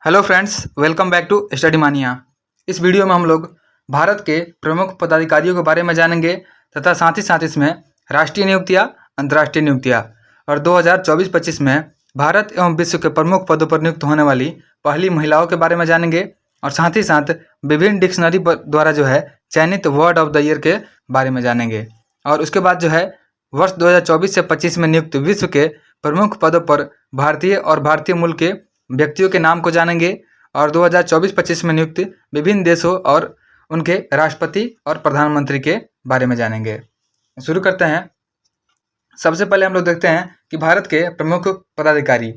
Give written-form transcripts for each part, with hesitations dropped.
Hello friends, welcome back to Study Mania. इस video में हम लोग भारत के प्रमुख पदाधिकारियों के बारे में जानेंगे तथा साथ ही इसमें राष्ट्रीय नियुक्तियां, अंतर्राष्ट्रीय नियुक्तियां और 2024-25 में भारत एवं विश्व के प्रमुख पदों पर नियुक्त होने वाली पहली महिलाओं के बारे में जानेंगे और साथ ही साथ विभिन्न डिक्शनरी द्वारा जो है चयनित वर्ड ऑफ द ईयर के बारे में जानेंगे। और उसके बाद जो है वर्ष 2024 से 25 में नियुक्त विश्व के प्रमुख पदों पर भारतीय और भारतीय मूल के व्यक्तियों के नाम को जानेंगे और 2024-25 में नियुक्त विभिन्न देशों और उनके राष्ट्रपति और प्रधानमंत्री के बारे में जानेंगे। शुरू करते हैं। सबसे पहले हम लोग देखते हैं कि भारत के प्रमुख पदाधिकारी।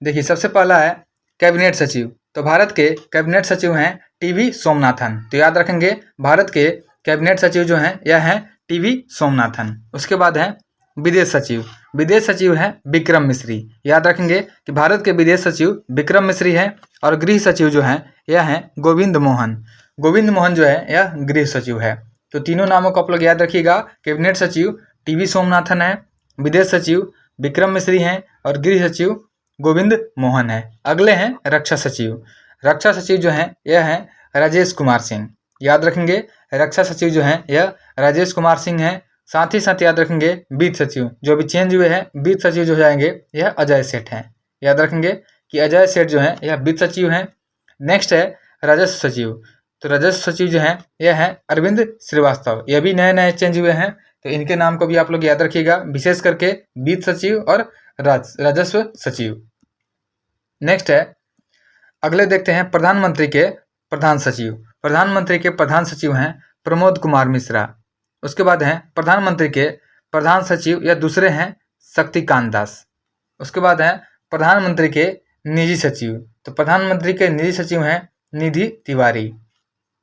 देखिए, सबसे पहला है कैबिनेट सचिव। तो भारत के कैबिनेट सचिव हैं टीवी सोमनाथन। तो याद रखेंगे, भारत के कैबिनेट सचिव जो हैं यह हैं टीवी सोमनाथन। उसके बाद है विदेश सचिव। विदेश सचिव हैं विक्रम मिश्री। याद रखेंगे कि भारत के विदेश सचिव विक्रम मिश्री हैं। और गृह सचिव जो हैं यह हैं गोविंद मोहन। गोविंद मोहन जो है यह गृह सचिव है। तो तीनों नामों को आप लोग याद रखिएगा। कैबिनेट सचिव टीवी सोमनाथन है, विदेश सचिव विक्रम मिश्री हैं और गृह सचिव गोविंद मोहन है। अगले हैं रक्षा सचिव। रक्षा सचिव जो हैं यह हैं राजेश कुमार सिंह। याद रखेंगे, रक्षा सचिव जो हैं यह राजेश कुमार सिंह हैं। साथ ही साथ याद रखेंगे वित्त सचिव जो भी चेंज हुए हैं, वित्त सचिव जो हो जाएंगे यह अजय सेठ हैं। याद रखेंगे कि अजय सेठ जो हैं यह वित्त सचिव हैं। नेक्स्ट है राजस्व सचिव। तो राजस्व सचिव जो हैं यह हैं अरविंद श्रीवास्तव। यह भी नए नए चेंज हुए हैं, तो इनके नाम को भी आप लोग याद रखिएगा, विशेष करके वित्त सचिव और राजस्व सचिव। नेक्स्ट है, अगले देखते हैं प्रधानमंत्री के प्रधान सचिव। प्रधानमंत्री के प्रधान सचिव हैं प्रमोद कुमार मिश्रा। उसके बाद हैं प्रधानमंत्री के प्रधान सचिव या दूसरे हैं शक्तिकांत दास। उसके बाद हैं प्रधानमंत्री के निजी सचिव। तो प्रधानमंत्री के निजी सचिव हैं निधि तिवारी।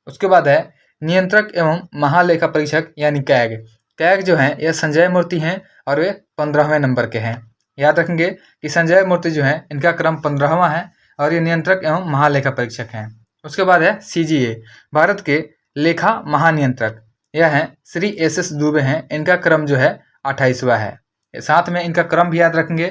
उसके बाद है नियंत्रक एवं महालेखा परीक्षक यानी कैग। कैग जो हैं यह संजय मूर्ति हैं और वे 15वें नंबर के हैं। याद रखेंगे कि संजय मूर्ति जो है इनका क्रम 15वां है और ये नियंत्रक एवं महालेखा परीक्षक हैं। उसके बाद है सीजीए, भारत के लेखा महानियंत्रक। यह है श्री एस दुबे हैं। इनका क्रम जो है 28वां है। साथ में इनका क्रम भी याद रखेंगे।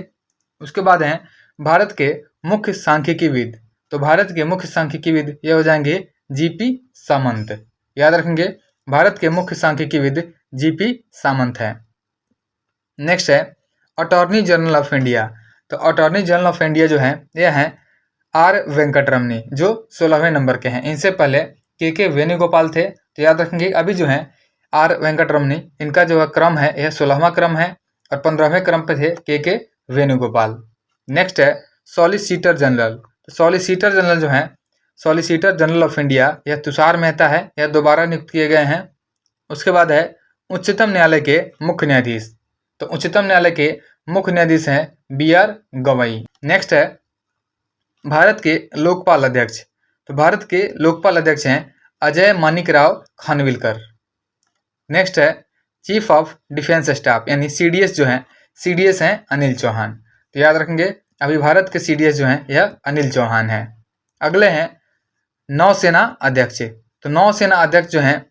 उसके बाद हैं भारत के मुख्य सांख्यिकीविद। तो भारत के मुख्य सांख्यिकीविद ये हो जाएंगे जीपी सामंत। याद रखेंगे, भारत के मुख्य सांख्यिकीविद जीपी सामंत है। नेक्स्ट है अटॉर्नी जनरल ऑफ इंडिया। तो अटॉर्नी जनरल ऑफ इंडिया जो है यह है आर वेंकटरमनी जो 16वें नंबर के हैं। इनसे पहले के वेणुगोपाल थे। तो याद रखेंगे अभी जो है आर वेंकटरमनी, इनका जो क्रम है यह 16वां क्रम है और 15वें क्रम पे थे के वेणुगोपाल। नेक्स्ट है सॉलिसिटर जनरल। तो सॉलिसिटर जनरल जो है सॉलिसिटर जनरल ऑफ इंडिया यह तुषार मेहता है। यह दोबारा नियुक्त किए गए हैं। उसके बाद है उच्चतम न्यायालय के मुख्य न्यायाधीश। तो उच्चतम न्यायालय के मुख्य न्यायाधीश हैं BR गवई। नेक्स्ट है भारत के लोकपाल अध्यक्ष। तो भारत के लोकपाल अध्यक्ष हैं अजय मानिकराव खानविलकर। नेक्स्ट है चीफ ऑफ डिफेंस स्टाफ यानी CDS जो हैं CDS हैं अनिल चौहान। तो याद रखेंगे अभी भारत के CDS जो हैं यह अनिल चौहान है। अगले हैं नौसेना अध्यक्ष। तो नौसेना अध्यक्ष जो हैं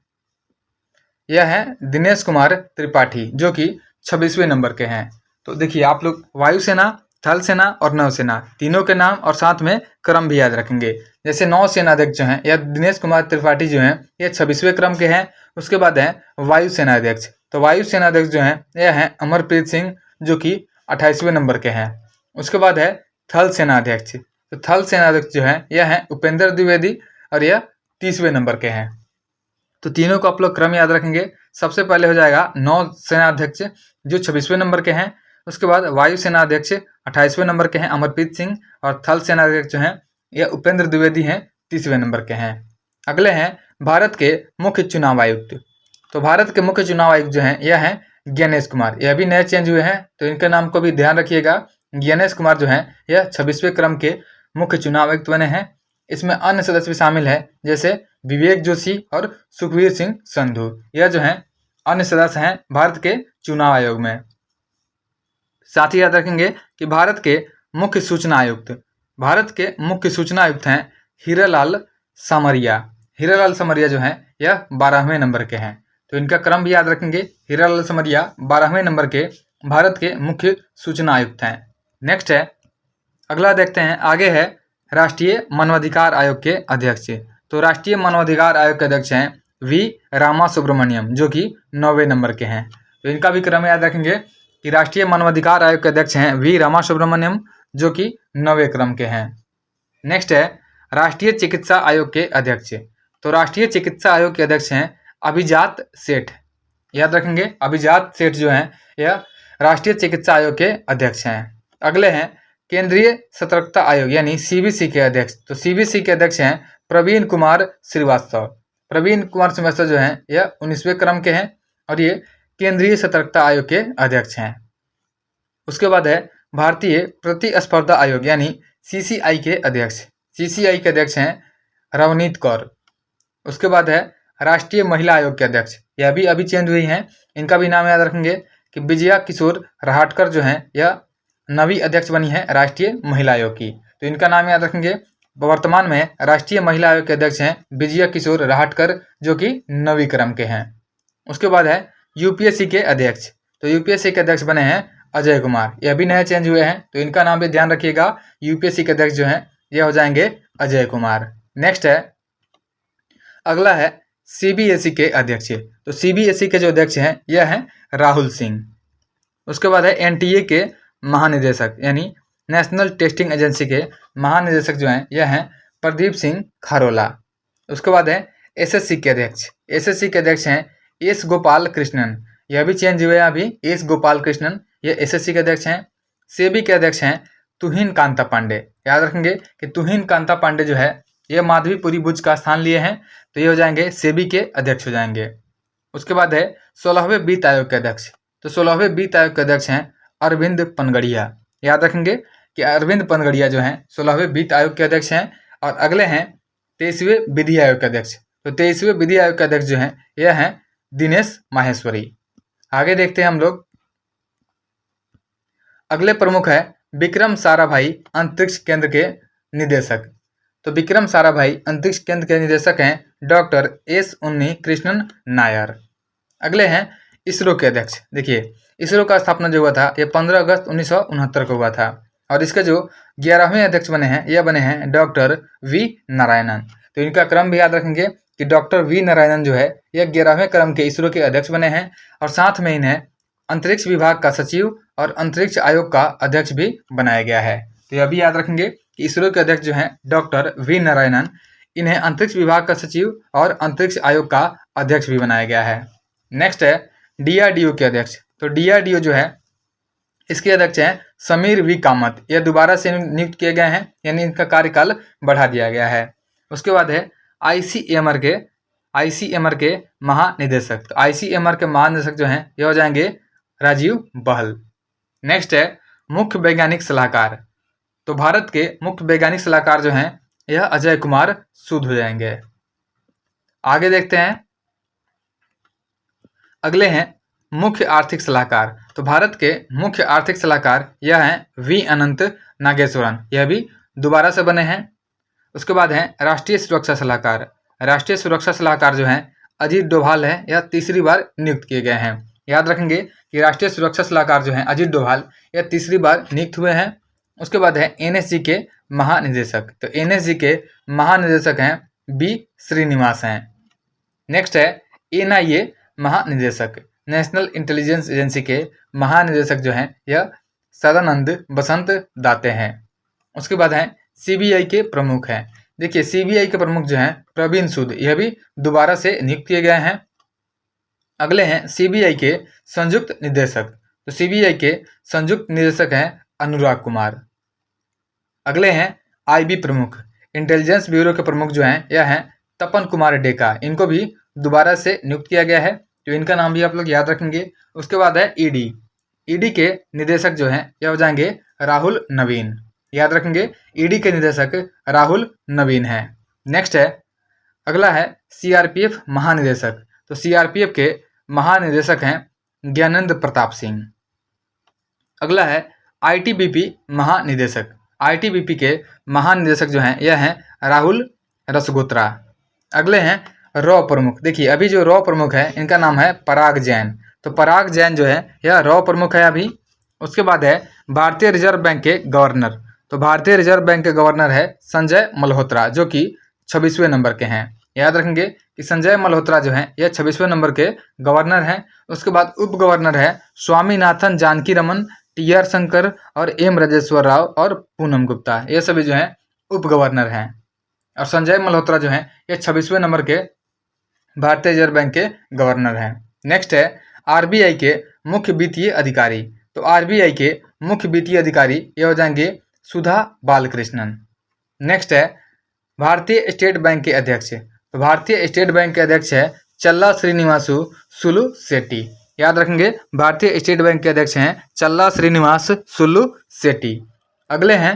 यह हैं दिनेश कुमार त्रिपाठी जो कि 26वें नंबर के हैं। तो देखिए, आप लोग वायुसेना, थल सेना और नौसेना तीनों के नाम और साथ में क्रम भी याद रखेंगे। जैसे नौसेना अध्यक्ष जो हैं यह दिनेश कुमार त्रिपाठी जो हैं यह 26वें क्रम के हैं। उसके बाद है वायुसेना अध्यक्ष। तो वायुसेना अध्यक्ष जो हैं यह हैं अमरप्रीत सिंह जो कि 28वें नंबर के हैं। उसके बाद है थल सेना अध्यक्ष। तो थल सेना अध्यक्ष जो है यह हैं उपेंद्र द्विवेदी और यह 30वें नंबर के हैं। तो तीनों को आप लोग क्रम याद रखेंगे। सबसे पहले हो जाएगा नौसेना अध्यक्ष जो 26वें नंबर के हैं। उसके बाद वायुसेना अध्यक्ष 28वें नंबर के हैं अमरप्रीत सिंह और थल सेना अध्यक्ष जो हैं यह उपेंद्र द्विवेदी हैं 30वें नंबर के हैं। अगले हैं भारत के मुख्य चुनाव आयुक्त। तो भारत के मुख्य चुनाव आयुक्त जो हैं यह हैं ज्ञानेश कुमार। यह भी नए चेंज हुए हैं, तो इनके नाम को भी ध्यान रखिएगा। ज्ञानेश कुमार जो हैं यह 26वें क्रम के मुख्य चुनाव आयुक्त बने हैं। इसमें अन्य सदस्य भी शामिल है जैसे विवेक जोशी और सुखवीर सिंह संधू। यह जो हैं अन्य सदस्य हैं भारत के चुनाव आयोग में। साथ ही याद रखेंगे कि भारत के मुख्य सूचना आयुक्त। भारत के मुख्य सूचना आयुक्त हैं हीरालाल समरिया। हीरालाल समरिया जो हैं यह 12वें नंबर के हैं। तो इनका क्रम भी याद रखेंगे। हीरालाल समरिया 12वें नंबर के भारत के मुख्य सूचना आयुक्त हैं। नेक्स्ट है अगला देखते हैं, आगे है राष्ट्रीय मानवाधिकार आयोग के अध्यक्ष। तो राष्ट्रीय मानवाधिकार आयोग के अध्यक्ष हैं वी रामा सुब्रमण्यम, जो कि 9वें नंबर के हैं। तो इनका भी क्रम याद रखेंगे कि राष्ट्रीय मानवाधिकार आयोग के अध्यक्ष हैं वी रामा सुब्रमण्यम, जो कि 9वें क्रम के हैं। नेक्स्ट है राष्ट्रीय चिकित्सा आयोग के अध्यक्ष। तो राष्ट्रीय चिकित्सा आयोग के अध्यक्ष हैं अभिजात सेठ, याद रखेंगे अभिजात सेठ जो हैं यह राष्ट्रीय चिकित्सा आयोग के अध्यक्ष हैं। अगले हैं केंद्रीय सतर्कता आयोग यानी सीबीसी के अध्यक्ष। तो सीबीसी के अध्यक्ष हैं प्रवीण कुमार श्रीवास्तव। प्रवीण कुमार श्रीवास्तव जो हैं यह 19वें क्रम के हैं और ये केंद्रीय सतर्कता आयोग के अध्यक्ष हैं। उसके बाद है भारतीय प्रतिस्पर्धा आयोग यानी सीसीआई के अध्यक्ष। सीसीआई के अध्यक्ष हैं रवनीत कौर। उसके बाद है राष्ट्रीय महिला आयोग के अध्यक्ष, यह भी अभी चेंज हुई हैं, इनका भी नाम याद रखेंगे कि विजया किशोर रहाटकर जो हैं यह नवी अध्यक्ष बनी है राष्ट्रीय महिला आयोग की। तो इनका नाम याद रखेंगे। वर्तमान में राष्ट्रीय महिला आयोग के अध्यक्ष हैं विजया किशोर रहाटकर, जो कि 9वीं क्रम के हैं। उसके बाद है यूपीएससी के अध्यक्ष। तो यूपीएससी के अध्यक्ष बने हैं अजय कुमार, यह भी नए चेंज हुए हैं, तो इनका नाम भी ध्यान रखिएगा। यूपीएससी के अध्यक्ष जो हैं यह हो जाएंगे अजय कुमार। नेक्स्ट है अगला है सीबीएसई के अध्यक्ष। तो सीबीएसई के जो अध्यक्ष हैं यह हैं राहुल सिंह। उसके बाद है एनटीए के महानिदेशक यानी नेशनल टेस्टिंग एजेंसी के महानिदेशक जो हैं यह हैं प्रदीप सिंह खारोला। उसके बाद है एसएससी के अध्यक्ष। एसएससी के अध्यक्ष हैं एस गोपाल कृष्णन, यह भी चेंज हुए हैं अभी, एस गोपाल कृष्णन ये एसएससी के अध्यक्ष हैं। सेबी के अध्यक्ष हैं तुहिन कांता पांडे, याद रखेंगे कि तुहिन कांता पांडे जो है ये माधवीपुरी बुच का स्थान लिए हैं, तो ये हो जाएंगे सेबी के अध्यक्ष हो जाएंगे। उसके बाद है 16वें वित्त आयोग के अध्यक्ष। तो 16वें वित्त आयोग के अध्यक्ष हैं अरविंद पनगड़िया, याद रखेंगे कि अरविंद पनगड़िया जो हैं 16वें वित्त आयोग के अध्यक्ष हैं। और अगले हैं 23वें विधि आयोग के अध्यक्ष। तो 23वें विधि आयोग के अध्यक्ष जो हैं यह हैं दिनेश माहेश्वरी। आगे देखते हैं हम लोग, अगले प्रमुख है विक्रम साराभाई अंतरिक्ष केंद्र के निदेशक। तो विक्रम साराभाई अंतरिक्ष केंद्र के निदेशक हैं डॉक्टर एस उन्नी कृष्णन नायर। अगले हैं इसरो के अध्यक्ष। देखिए इसरो का स्थापना जो हुआ था ये 15 अगस्त 1969 को हुआ था और इसके जो 11वें अध्यक्ष बने हैं यह बने हैं डॉक्टर वी नारायणन। तो इनका क्रम भी याद रखेंगे कि डॉक्टर वी नारायणन जो है यह 11वें क्रम के इसरो के अध्यक्ष बने हैं और साथ में इन्हें अंतरिक्ष विभाग का सचिव और अंतरिक्ष आयोग का अध्यक्ष भी बनाया गया है। तो यह भी याद रखेंगे कि इसरो के अध्यक्ष जो हैं डॉक्टर वी नारायणन, इन्हें अंतरिक्ष विभाग का सचिव और अंतरिक्ष आयोग का अध्यक्ष भी बनाया गया है। नेक्स्ट है डीआरडीओ के अध्यक्ष। तो डीआरडीओ जो है इसके अध्यक्ष हैं समीर वी कामत, यह दोबारा से नियुक्त किए गए हैं यानी इनका कार्यकाल बढ़ा दिया गया है। उसके बाद है आईसीएमआर के महानिदेशक। तो आईसीएमआर के महानिदेशक जो हैं यह हो जाएंगे राजीव बहल। नेक्स्ट है मुख्य वैज्ञानिक सलाहकार। तो भारत के मुख्य वैज्ञानिक सलाहकार जो हैं यह अजय कुमार सूद हो जाएंगे। आगे देखते हैं, अगले हैं मुख्य आर्थिक सलाहकार। तो भारत के मुख्य आर्थिक सलाहकार यह हैं वी अनंत नागेश्वरन, यह भी दोबारा से बने हैं। उसके बाद हैं राष्ट्रीय सुरक्षा सलाहकार। राष्ट्रीय सुरक्षा सलाहकार जो हैं अजीत डोभाल है, यह तीसरी बार नियुक्त किए गए हैं। याद रखेंगे कि राष्ट्रीय सुरक्षा सलाहकार जो हैं अजीत डोभाल यह तीसरी बार नियुक्त हुए हैं। उसके बाद है एनएसजी के महानिदेशक। तो एनएसजी के महानिदेशक हैं बी श्रीनिवास हैं। नेक्स्ट है एनआईए महानिदेशक। नेशनल इंटेलिजेंस एजेंसी के महानिदेशक जो हैं यह सदानंद बसंत दाते हैं। उसके बाद हैं सीबीआई के प्रमुख हैं। देखिए सीबीआई के प्रमुख जो हैं प्रवीण सूद, यह भी दोबारा से नियुक्त किए गए हैं। अगले हैं सीबीआई के संयुक्त निदेशक। तो सीबीआई के संयुक्त निदेशक हैं अनुराग कुमार। अगले हैं आईबी प्रमुख। इंटेलिजेंस ब्यूरो के प्रमुख जो हैं यह हैं तपन कुमार डेका, इनको भी दोबारा से नियुक्त किया गया है, तो इनका नाम भी आप लोग याद रखेंगे। उसके बाद है ईडी। ईडी के निदेशक जो हैं यह हो जाएंगे राहुल नवीन, याद रखेंगे ईडी के निदेशक राहुल नवीन हैं। नेक्स्ट है अगला है सीआरपीएफ महानिदेशक। तो सीआरपीएफ के महानिदेशक हैं ज्ञानेंद्र प्रताप सिंह। अगला है आईटीबीपी महानिदेशक। आईटीबीपी के महानिदेशक जो हैं यह हैं राहुल रसगोत्रा। अगले हैं रॉ प्रमुख। देखिए अभी जो रॉ प्रमुख है इनका नाम है पराग जैन। तो पराग जैन जो है यह रॉ प्रमुख है अभी। उसके बाद है भारतीय रिजर्व बैंक के गवर्नर। तो भारतीय रिजर्व बैंक के गवर्नर है संजय मल्होत्रा, जो कि 26वें नंबर के हैं। याद रखेंगे कि संजय मल्होत्रा जो हैं यह 26वें नंबर के गवर्नर हैं। उसके बाद उप गवर्नर है स्वामीनाथन जानकीरमन, टी.आर. शंकर और एम राजेश्वर राव और पूनम गुप्ता, ये सभी जो हैं उप गवर्नर हैं। और संजय मल्होत्रा जो हैं ये 26वें नंबर के भारतीय रिजर्व बैंक के गवर्नर हैं। नेक्स्ट है आरबीआई के मुख्य वित्तीय अधिकारी। तो आरबीआई के मुख्य वित्तीय अधिकारी ये हो जाएंगे सुधा बालकृष्णन। नेक्स्ट है भारतीय स्टेट बैंक के अध्यक्ष। तो भारतीय स्टेट बैंक के अध्यक्ष है चल्ला श्रीनिवासु सुलु शेट्टी। याद रखेंगे भारतीय स्टेट बैंक के अध्यक्ष हैं चल्ला श्रीनिवास सुलु शेट्टी। अगले हैं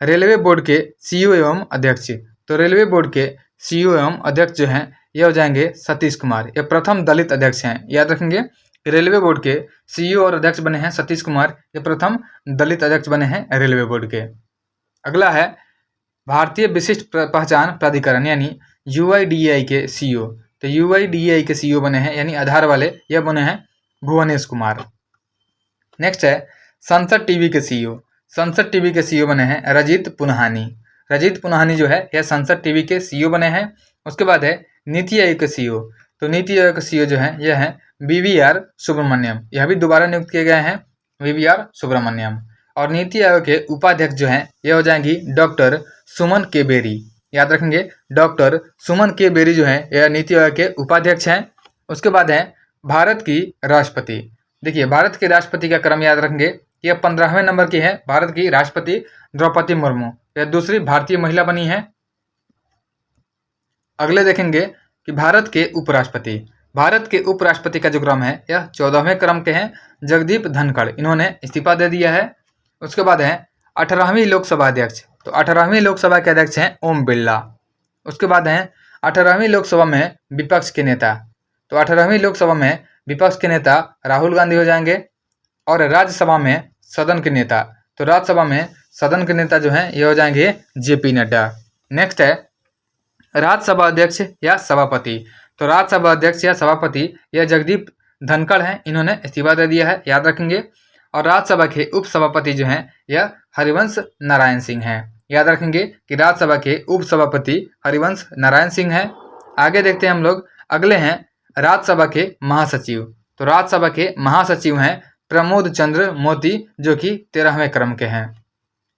रेलवे बोर्ड के सीईओ एवं अध्यक्ष। तो रेलवे बोर्ड के सीईओ एवं अध्यक्ष जो हैं ये हो जाएंगे सतीश कुमार, ये प्रथम दलित अध्यक्ष हैं। याद रखेंगे रेलवे बोर्ड के सीईओ और अध्यक्ष बने हैं सतीश कुमार, ये प्रथम दलित अध्यक्ष बने हैं रेलवे बोर्ड के। अगला है भारतीय विशिष्ट पहचान प्राधिकरण यानी यूआईडीएआई के सीईओ। तो यूआईडीएआई के सीईओ बने हैं यानी आधार वाले, यह बने हैं भुवनेश कुमार। नेक्स्ट है संसद टीवी के सीईओ। संसद टीवी के सीईओ बने हैं रजित पुन्हानी। रजित पुन्हानी जो है यह संसद टीवी के सीईओ बने हैं। उसके बाद है नीति आयोग के सीईओ। तो नीति आयोग के सीईओ जो है यह है वीवीआर सुब्रमण्यम, यह भी दोबारा नियुक्त किए गए हैं वीवीआर सुब्रमण्यम। और नीति आयोग के उपाध्यक्ष जो हैं यह हो जाएंगी डॉक्टर सुमन के बेरी। याद रखेंगे डॉक्टर सुमन के बेरी जो है यह नीति आयोग के उपाध्यक्ष हैं। उसके बाद है भारत की राष्ट्रपति। देखिए भारत के राष्ट्रपति का क्रम याद रखेंगे, यह 15वें नंबर की है। भारत की राष्ट्रपति द्रौपदी मुर्मू, यह दूसरी भारतीय महिला बनी है। अगले देखेंगे कि भारत के उपराष्ट्रपति। भारत के उपराष्ट्रपति का जो क्रम है यह 14वें क्रम के हैं जगदीप धनखड़, इन्होंने इस्तीफा दे दिया है। उसके बाद है 18वीं लोकसभा अध्यक्ष। तो 18वीं लोकसभा के अध्यक्ष हैं ओम बिरला। उसके बाद हैं 18वीं लोकसभा में विपक्ष के नेता। तो 18वीं लोकसभा में विपक्ष के नेता राहुल गांधी हो जाएंगे। और राज्यसभा में सदन के नेता, तो राज्यसभा में सदन के नेता जो हैं ये हो जाएंगे जेपी नड्डा। नेक्स्ट है राज्यसभा अध्यक्ष या सभापति। तो राज्यसभा अध्यक्ष या सभापति यह जगदीप धनखड़ हैं, इन्होंने इस्तीफा दे दिया है, याद रखेंगे। और राज्यसभा के उप सभापति जो हैं यह हरिवंश नारायण सिंह हैं। याद रखेंगे कि राज्यसभा के उप सभापति हरिवंश नारायण सिंह हैं। आगे देखते हैं हम लोग, अगले हैं राज्यसभा के महासचिव। तो राज्यसभा के महासचिव हैं प्रमोद चंद्र मोदी, जो कि 13वें क्रम के हैं।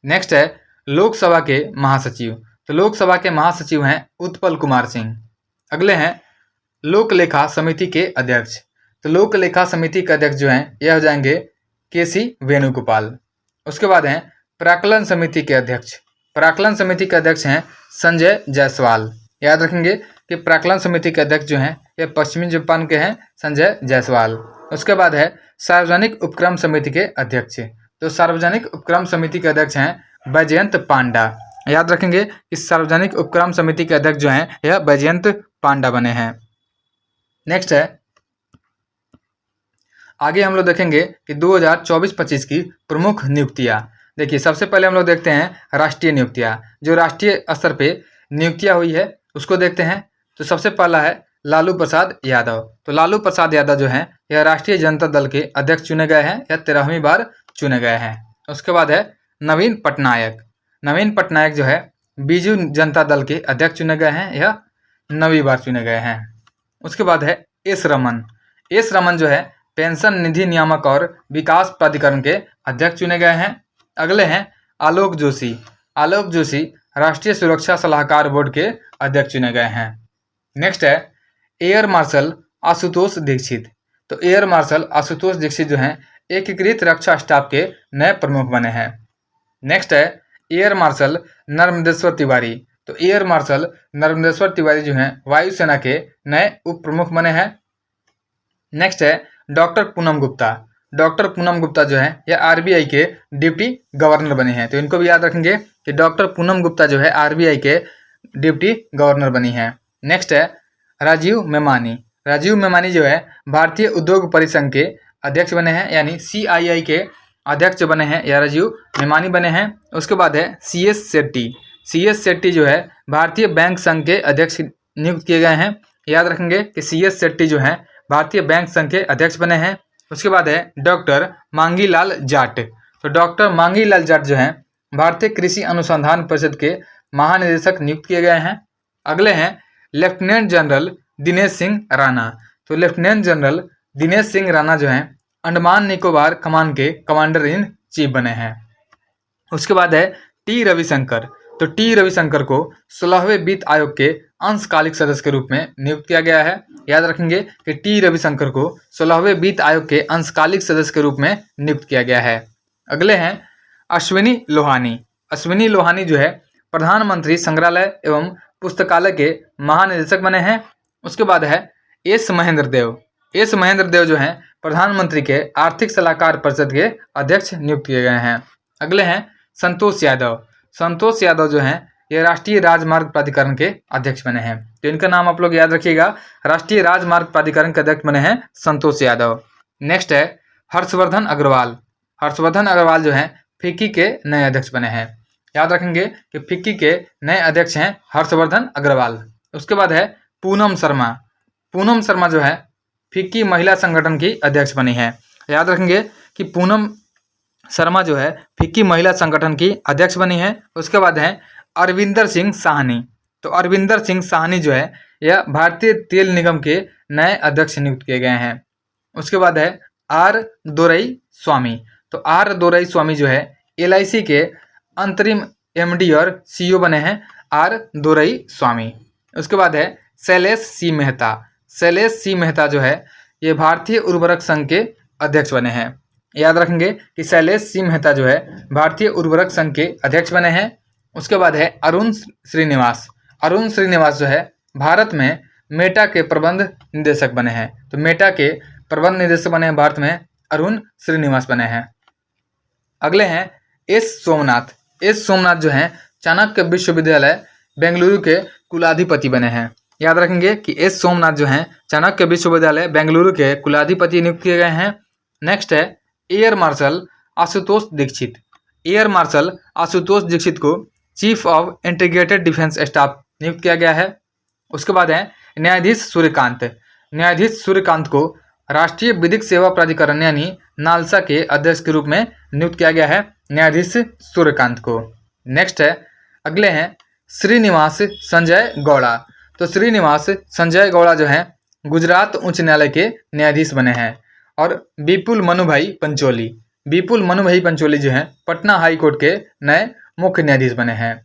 नेक्स्ट है लोकसभा के महासचिव। तो लोकसभा के महासचिव हैं उत्पल कुमार सिंह। अगले हैं लोक लेखा समिति के अध्यक्ष। तो लोक लेखा समिति के अध्यक्ष जो हैं यह हो जाएंगे केसी वेणुगोपाल। उसके बाद हैं प्राक्कलन समिति के अध्यक्ष। प्राक्कलन समिति के अध्यक्ष हैं संजय जायसवाल। याद रखेंगे कि प्राक्कलन समिति के अध्यक्ष जो हैं यह पश्चिमी जापान के हैं संजय जायसवाल। उसके बाद है सार्वजनिक उपक्रम समिति के अध्यक्ष। तो सार्वजनिक उपक्रम समिति के अध्यक्ष हैं बैजयंत पांडा। याद रखेंगे कि सार्वजनिक उपक्रम समिति के अध्यक्ष जो हैं यह बैजयंत पांडा बने हैं। नेक्स्ट है आगे हम लोग देखेंगे कि 2024-25 की प्रमुख नियुक्तियां। देखिए सबसे पहले हम लोग देखते हैं राष्ट्रीय नियुक्तियां, जो राष्ट्रीय स्तर पे नियुक्तियां हुई है उसको देखते हैं। तो सबसे पहला है लालू प्रसाद यादव। तो लालू प्रसाद यादव जो हैं यह राष्ट्रीय जनता दल के अध्यक्ष चुने गए हैं, यह 13वीं बार चुने गए हैं। उसके बाद है नवीन पटनायक। नवीन पटनायक जो है बीजू जनता दल के अध्यक्ष चुने गए हैं, यह 9वीं बार चुने गए हैं। उसके बाद है एस रमन। एस रमन जो है पेंशन निधि नियामक और विकास प्राधिकरण के अध्यक्ष चुने गए हैं। अगले हैं आलोक जोशी। आलोक जोशी राष्ट्रीय सुरक्षा सलाहकार बोर्ड के अध्यक्ष चुने गए हैं। नेक्स्ट है एयर मार्शल आशुतोष दीक्षित। तो एयर मार्शल आशुतोष दीक्षित जो हैं एकीकृत रक्षा स्टाफ के नए प्रमुख बने हैं। नेक्स्ट है एयर मार्शल नर्मदेश्वर तिवारी। तो एयर मार्शल नर्मदेश्वर तिवारी जो हैं वायुसेना के नए उप प्रमुख बने हैं। नेक्स्ट है डॉक्टर पूनम गुप्ता। डॉक्टर पूनम गुप्ता जो है यह आरबीआई के डिप्टी गवर्नर बने हैं। तो इनको भी याद रखेंगे कि डॉक्टर पूनम गुप्ता जो है आरबीआई के डिप्टी गवर्नर बनी है। नेक्स्ट है राजीव मेमानी। राजीव मेमानी जो है भारतीय उद्योग परिसंघ के अध्यक्ष बने हैं, यानी सीआईआई के अध्यक्ष बने हैं या राजीव मेमानी बने हैं। उसके बाद है सीएस शेट्टी। सीएस शेट्टी जो है भारतीय बैंक संघ के अध्यक्ष नियुक्त किए गए हैं। याद रखेंगे कि सीएस शेट्टी जो है भारतीय बैंक संघ के अध्यक्ष बने हैं। उसके बाद है डॉक्टर मांगीलाल जाट। तो डॉक्टर मांगीलाल जाट जो हैं भारतीय कृषि अनुसंधान परिषद के महानिदेशक नियुक्त किए गए हैं। अगले हैं लेफ्टिनेंट जनरल दिनेश सिंह राणा। तो लेफ्टिनेंट जनरल दिनेश सिंह राणा जो हैं अंडमान निकोबार कमान के कमांडर इन चीफ बने हैं। उसके बाद है टी रविशंकर। तो टी रविशंकर को 16वें वित्त आयोग के अंशकालिक सदस्य के रूप में नियुक्त किया गया है। याद रखेंगे कि टी रविशंकर को 16वें वित्त आयोग के अंशकालिक सदस्य के रूप में नियुक्त किया गया है। अगले हैं अश्विनी लोहानी। अश्विनी लोहानी जो है प्रधानमंत्री संग्रहालय एवं पुस्तकालय के महानिदेशक बने हैं। उसके बाद है एस महेंद्र देव। एस महेंद्र देव जो हैं प्रधानमंत्री के आर्थिक सलाहकार परिषद के अध्यक्ष नियुक्त किए गए हैं। अगले हैं संतोष यादव। संतोष यादव जो हैं ये राष्ट्रीय राजमार्ग प्राधिकरण के अध्यक्ष बने हैं। तो इनका नाम आप लोग याद रखिएगा, राष्ट्रीय राजमार्ग प्राधिकरण के अध्यक्ष बने हैं संतोष यादव। नेक्स्ट है हर्षवर्धन अग्रवाल। हर्षवर्धन अग्रवाल जो हैं फिक्की के नए अध्यक्ष बने हैं। याद रखेंगे कि फिक्की के नए अध्यक्ष हैं हर्षवर्धन अग्रवाल। उसके बाद है पूनम शर्मा। पूनम शर्मा जो है फिक्की महिला संगठन की अध्यक्ष बनी है। याद रखेंगे कि पूनम शर्मा जो है फिक्की महिला संगठन की अध्यक्ष बनी है। उसके बाद है अरविंदर सिंह साहनी। तो अरविंदर सिंह साहनी जो है यह भारतीय तेल निगम के नए अध्यक्ष नियुक्त किए गए हैं। उसके बाद है आर दोरई स्वामी। तो आर दोरई स्वामी जो है LIC के अंतरिम MD और CEO बने हैं आर दोरई स्वामी। उसके बाद है शैलेश सी मेहता। शैलेश सी मेहता जो है ये भारतीय उर्वरक संघ के अध्यक्ष बने हैं। याद रखेंगे कि शैलेश सी मेहता जो है भारतीय उर्वरक संघ के अध्यक्ष बने हैं। उसके बाद है अरुण श्रीनिवास। अरुण श्रीनिवास जो है भारत में मेटा के प्रबंध निदेशक बने हैं। तो मेटा के प्रबंध निदेशक बने हैं भारत में अरुण श्रीनिवास बने हैं। अगले हैं एस सोमनाथ। एस सोमनाथ जो हैं चाणक्य विश्वविद्यालय बेंगलुरु के कुलाधिपति बने हैं। याद रखेंगे कि एस सोमनाथ जो हैं चाणक्य विश्वविद्यालय बेंगलुरु के कुलाधिपति नियुक्त किए गए हैं। नेक्स्ट है air marshal Ashutosh Dikshit. Air marshal Ashutosh Dikshit को chief of integrated defence staff नियुक्त किया गया है। उसके बाद है न्यायाधीश सूर्यकांत। न्यायाधीश सूर्यकांत को राष्ट्रीय विधिक सेवा प्राधिकरण यानी नालसा के अध्यक्ष के रूप में नियुक्त किया गया है न्यायाधीश सूर्यकांत को। नेक्स्ट है अगले हैं श्रीनिवास संजय गौड़ा। तो श्रीनिवास संजय गौड़ा जो हैं गुजरात उच्च न्यायालय के न्यायाधीश बने हैं। और विपुल मनुभाई पंचोली। विपुल मनुभाई पंचोली जो हैं पटना हाई कोर्ट के नए मुख्य न्यायाधीश बने हैं।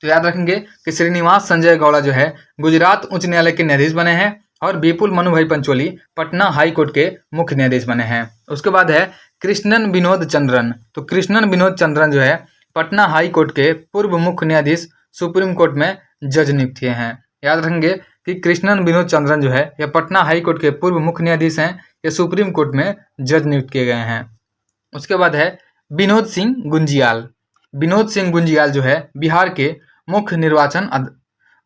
तो याद रखेंगे कि श्रीनिवास संजय गौड़ा जो है गुजरात उच्च न्यायालय के न्यायाधीश बने हैं और विपुल मनुभाई पंचोली पटना हाई कोर्ट के मुख्य न्यायाधीश बने हैं। उसके बाद है कृष्णन विनोद चंद्रन। तो कृष्णन विनोद चंद्रन जो है पटना हाई कोर्ट के पूर्व मुख्य न्यायाधीश सुप्रीम कोर्ट में जज नियुक्त किए हैं। याद रखेंगे कि कृष्णन विनोद चंद्रन जो है यह पटना हाई कोर्ट के पूर्व मुख्य न्यायाधीश हैं, ये सुप्रीम कोर्ट में जज नियुक्त किए गए हैं। उसके बाद है विनोद सिंह गुंजियाल। विनोद सिंह गुंजियाल जो है बिहार के मुख्य निर्वाचन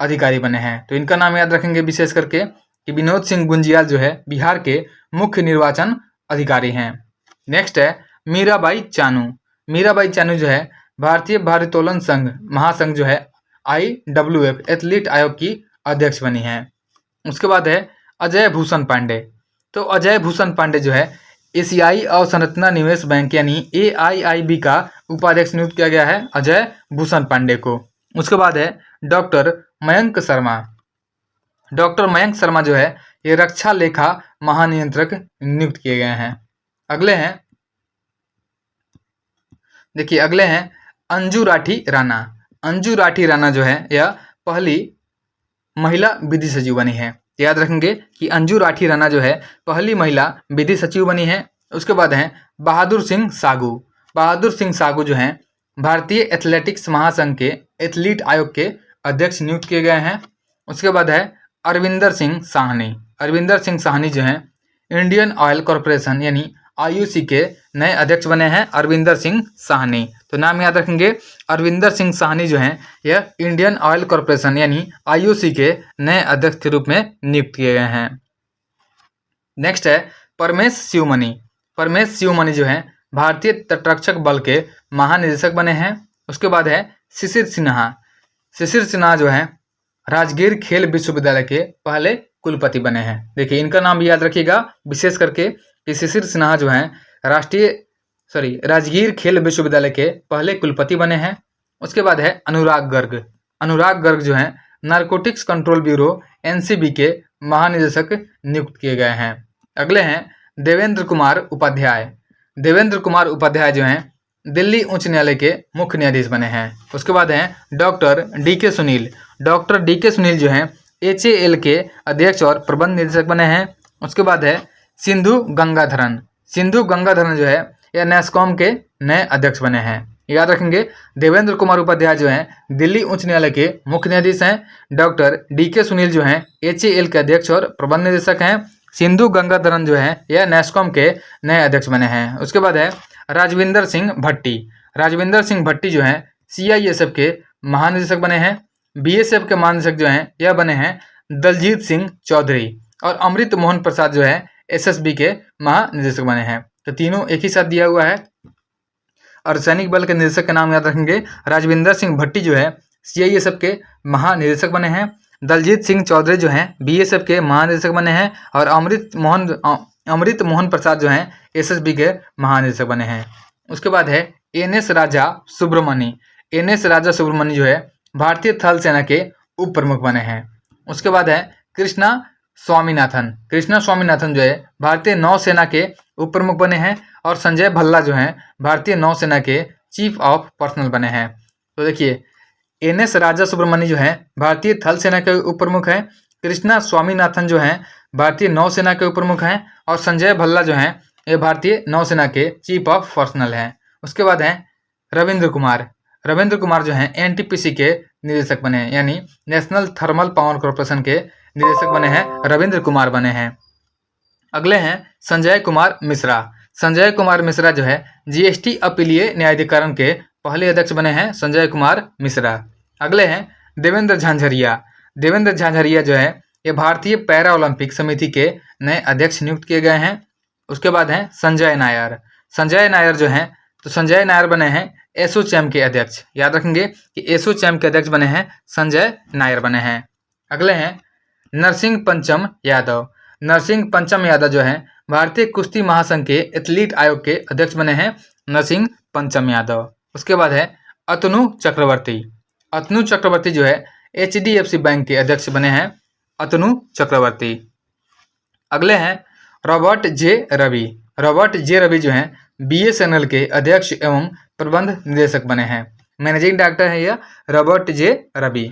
अधिकारी बने हैं। तो इनका नाम याद रखेंगे विशेष करके कि विनोद सिंह गुंजियाल जो है बिहार के मुख्य निर्वाचन अधिकारी हैं। नेक्स्ट है मीराबाई चानू। मीराबाई चानू जो है भारतीय भारोत्तोलन संघ महासंघ जो है IWF एथलीट आयोग की अध्यक्ष बनी हैं। उसके बाद है अजय भूषण पांडे। तो अजय भूषण पांडे जो है एशियाई अवसंरचना निवेश बैंक यानी AIIB का उपाध्यक्ष नियुक्त किया गया है अजय भूषण पांडे को। उसके बाद है डॉक्टर मयंक शर्मा। डॉक्टर मयंक शर्मा जो है ये रक्षा लेखा महानियंत्रक नियुक्त किए गए हैं। अगले हैं देखिए अगले हैं अंजू राठी राणा। अंजू राठी राणा जो है यह पहली महिला विधि सचिव बनी है। याद रखेंगे कि अंजू राठी राणा जो है पहली महिला विधि सचिव बनी है। उसके बाद हैं बहादुर सिंह सागू। बहादुर सिंह सागू जो हैं भारतीय एथलेटिक्स महासंघ के एथलीट आयोग के अध्यक्ष नियुक्त किए गए हैं। उसके बाद है अरविंदर सिंह साहनी। अरविंदर सिंह साहनी जो हैं इंडियन ऑयल कॉरपोरेशन यानी IOC के नए अध्यक्ष बने हैं अरविंदर सिंह साहनी। तो नाम याद रखेंगे अरविंदर सिंह साहनी जो हैं यह इंडियन ऑयल कॉरपोरेशन यानी IOC के नए अध्यक्ष के रूप में नियुक्त किए गए हैं। नेक्स्ट है परमेश शिवमणि। परमेश शिवमणि जो हैं भारतीय तटरक्षक बल के महानिदेशक बने हैं। उसके बाद है शिशिर सिन्हा। शिशिर सिन्हा जो हैं राजगीर खेल विश्वविद्यालय के पहले कुलपति बने हैं। देखिए इनका नाम भी याद रखिएगा विशेष करके कि शिशिर सिन्हा जो हैं राष्ट्रीय राजगीर खेल विश्वविद्यालय के पहले कुलपति बने हैं। उसके बाद है अनुराग गर्ग। अनुराग गर्ग जो हैं नारकोटिक्स कंट्रोल ब्यूरो एनसीबी के महानिदेशक नियुक्त किए गए हैं। अगले हैं देवेंद्र कुमार उपाध्याय। देवेंद्र कुमार उपाध्याय जो हैं दिल्ली उच्च न्यायालय के मुख्य न्यायाधीश बने हैं। उसके बाद हैं doctor DK. Sunil. Doctor DK. Sunil जो हैं HAL के अध्यक्ष और प्रबंध निदेशक बने हैं। उसके बाद है सिंधु गंगाधरन। सिंधु गंगाधरन जो है यह NASSCOM के नए अध्यक्ष बने हैं। याद रखेंगे देवेंद्र कुमार उपाध्याय जो हैं दिल्ली उच्च न्यायालय के मुख्य न्यायाधीश हैं। Doctor DK. सुनील जो हैं HAL के अध्यक्ष और प्रबंध निदेशक हैं। सिंधु गंगाधरन जो है यह NASSCOM के नए अध्यक्ष बने हैं। उसके बाद है राजविंदर सिंह भट्टी। राजविंदर सिंह भट्टी जो हैं CISF के महानिदेशक बने हैं। BSF के महानिदेशक जो हैं यह बने हैं दलजीत सिंह चौधरी। और अमृत मोहन प्रसाद जो है SSB के महानिदेशक बने हैं। तो तीनों एक ही साथ दिया हुआ है। अर्धसैनिक बल के निदेशक का नाम याद रखेंगे। राजविंदर सिंह भट्टी जो है CISF के महानिदेशक बने हैं। दलजीत सिंह चौधरी जो हैं BSF के महानिदेशक बने हैं। और अमृत मोहन प्रसाद जो हैं SSB के महानिदेशक बने हैं। उसके बाद है NS राजा सुब्रमणी। NS राजा सुब्रमणी जो है भारतीय थल सेना के उप प्रमुख बने हैं। उसके बाद है कृष्णा स्वामीनाथन। कृष्णा स्वामीनाथन जो है भारतीय नौसेना के उप प्रमुख बने हैं। और संजय भल्ला जो हैं भारतीय नौसेना के चीफ ऑफ पर्सनल बने हैं। तो देखिए NS राजा सुब्रमणी जो हैं भारतीय थल सेना के उप प्रमुख हैं। कृष्णा स्वामीनाथन जो हैं भारतीय नौसेना के उप प्रमुख हैं। और संजय भल्ला जो हैं ये भारतीय नौसेना के चीफ ऑफ पर्सनल हैं। उसके बाद हैं रविंद्र कुमार। रविंद्र कुमार जो हैं NTPC के निदेशक बने हैं, यानी नेशनल थर्मल पावर कॉर्पोरेशन के निदेशक बने हैं। रविंद्र कुमार बने हैं। अगले हैं संजय कुमार मिश्रा। संजय कुमार मिश्रा जो है GST अपीलीय न्यायाधिकरण के पहले अध्यक्ष बने हैं संजय कुमार मिश्रा। अगले हैं देवेंद्र झांझरिया। देवेंद्र झांझरिया जो है ये भारतीय पैरा ओलंपिक समिति के नए अध्यक्ष नियुक्त किए गए हैं। उसके बाद हैं संजय नायर। संजय नायर जो हैं तो संजय नायर बने हैं एसोचैम के अध्यक्ष। याद रखेंगे कि एसोचैम के अध्यक्ष बने हैं संजय नायर बने हैं। अगले हैं नरसिंह पंचम यादव। नरसिंह पंचम यादव जो हैं भारतीय कुश्ती महासंघ के एथलीट आयोग के अध्यक्ष बने हैं नरसिंह पंचम यादव। उसके बाद है अतनु चक्रवर्ती। अतनु चक्रवर्ती जो है HDFC बैंक के अध्यक्ष बने हैं अतनु चक्रवर्ती। अगले हैं Robert J Ravi. Robert J Ravi जो हैं BSNL के अध्यक्ष एवं प्रबंध निदेशक बने हैं। मैनेजिंग डायरेक्टर है यह रॉबर्ट जे रवि।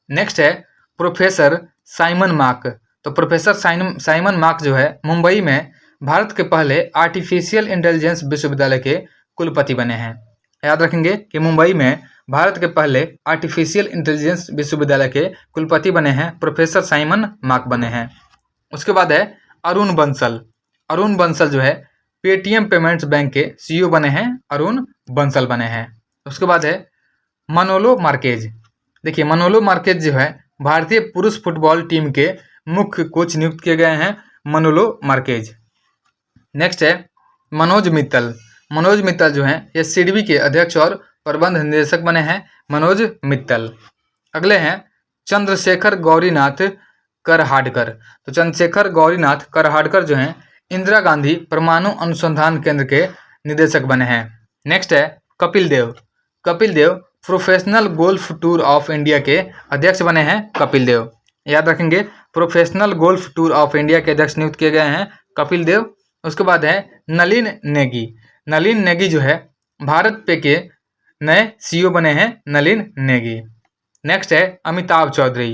नेक्स्ट है प्रोफेसर साइमन मार्क। तो प्रोफेसर साइमन मार्क जो है मुंबई में भारत के पहले आर्टिफिशियल इंटेलिजेंस विश्वविद्यालय के कुलपति बने हैं। याद रखेंगे कि मुंबई में भारत के पहले आर्टिफिशियल इंटेलिजेंस विश्वविद्यालय के कुलपति बने हैं प्रोफेसर साइमन मार्क बने हैं। उसके बाद है अरुण बंसल। अरुण बंसल जो है पेटीएम पेमेंट्स बैंक के CEO बने हैं अरुण बंसल बने हैं। उसके बाद है मनोलो मार्केज। देखिए मनोलो मार्केज जो है भारतीय पुरुष फुटबॉल टीम के मुख्य कोच नियुक्त किए गए हैं मनोलो मार्केज। नेक्स्ट है मनोज मित्तल। मनोज मित्तल जो हैं ये सिडबी के अध्यक्ष और प्रबंध निदेशक बने हैं मनोज मित्तल। अगले हैं चंद्रशेखर गौरीनाथ करहाडकर। तो चंद्रशेखर गौरीनाथ करहाडकर जो हैं इंदिरा गांधी परमाणु अनुसंधान केंद्र के निदेशक बने हैं। नेक्स्ट है Kapil Dev. Kapil Dev professional golf tour of India के अध्यक्ष बने हैं कपिल देव। याद रखेंगे professional golf tour of India के अध्यक्ष नियुक्त किए गए हैं कपिल देव। उसके बाद है नलिन नेगी। नलिन नेगी जो है भारत पे के नए CEO बने हैं नलिन नेगी। नेक्स्ट है अमिताभ चौधरी।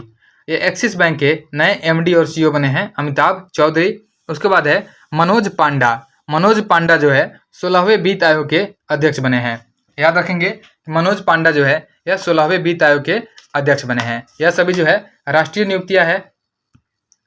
ये एक्सिस बैंक के नए MD और CEO बने हैं अमिताभ चौधरी। उसके बाद है मनोज पांडा। मनोज पांडा जो है 16वें वित्त आयोग के अध्यक्ष बने हैं। याद रखेंगे मनोज पांडा जो है यह 16वें वित्त आयोग के अध्यक्ष बने हैं। यह सभी जो है राष्ट्रीय नियुक्तियां है।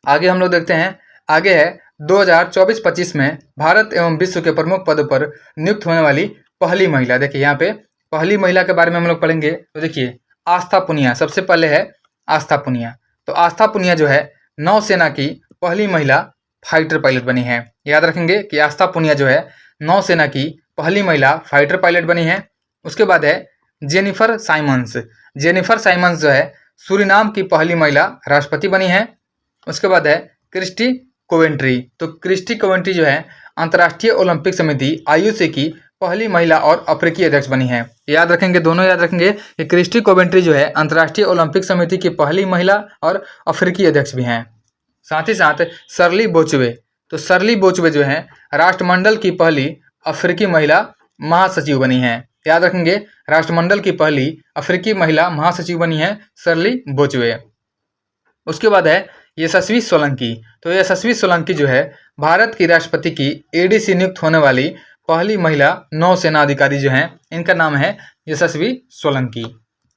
आगे हम लोग देखते हैं। आगे है 2024-25 में भारत एवं विश्व के प्रमुख पदों पर नियुक्त होने वाली पहली महिला। देखिए यहाँ पे पहली महिला के बारे में हम लोग पढ़ेंगे। तो देखिए आस्था पुनिया सबसे पहले है आस्था पुनिया। तो आस्था पुनिया जो है नौसेना की पहली महिला फाइटर पायलट बनी है। याद रखेंगे कि आस्था पुनिया जो है नौसेना की पहली महिला फाइटर पायलट बनी है। उसके बाद है जेनिफर साइमंस। जेनिफर साइमंस जो है सूरीनाम की पहली महिला राष्ट्रपति बनी है। उसके बाद है क्रिस्टी कोवेंट्री। तो क्रिस्टी कोवेंट्री जो है अंतर्राष्ट्रीय ओलंपिक समिति IOC की पहली महिला और अफ्रीकी अध्यक्ष बनी हैं। याद रखेंगे, दोनों याद रखेंगे कि क्रिस्टी कोवेंट्री जो है अंतर्राष्ट्रीय ओलंपिक समिति की पहली महिला और अफ्रीकी अध्यक्ष भी हैं। साथ ही साथ शर्ली बोचवे, तो शर्ली बोचवे जो है राष्ट्रमंडल की पहली अफ्रीकी महिला महासचिव बनी हैं। याद रखेंगे, राष्ट्रमंडल की पहली अफ्रीकी महिला महासचिव बनी है शर्ली बोचवे। उसके बाद है यशस्वी सोलंकी, तो यशस्वी सोलंकी जो है भारत की राष्ट्रपति की एडीसी नियुक्त होने वाली पहली महिला नौसेना अधिकारी जो हैं, इनका नाम है यशस्वी सोलंकी।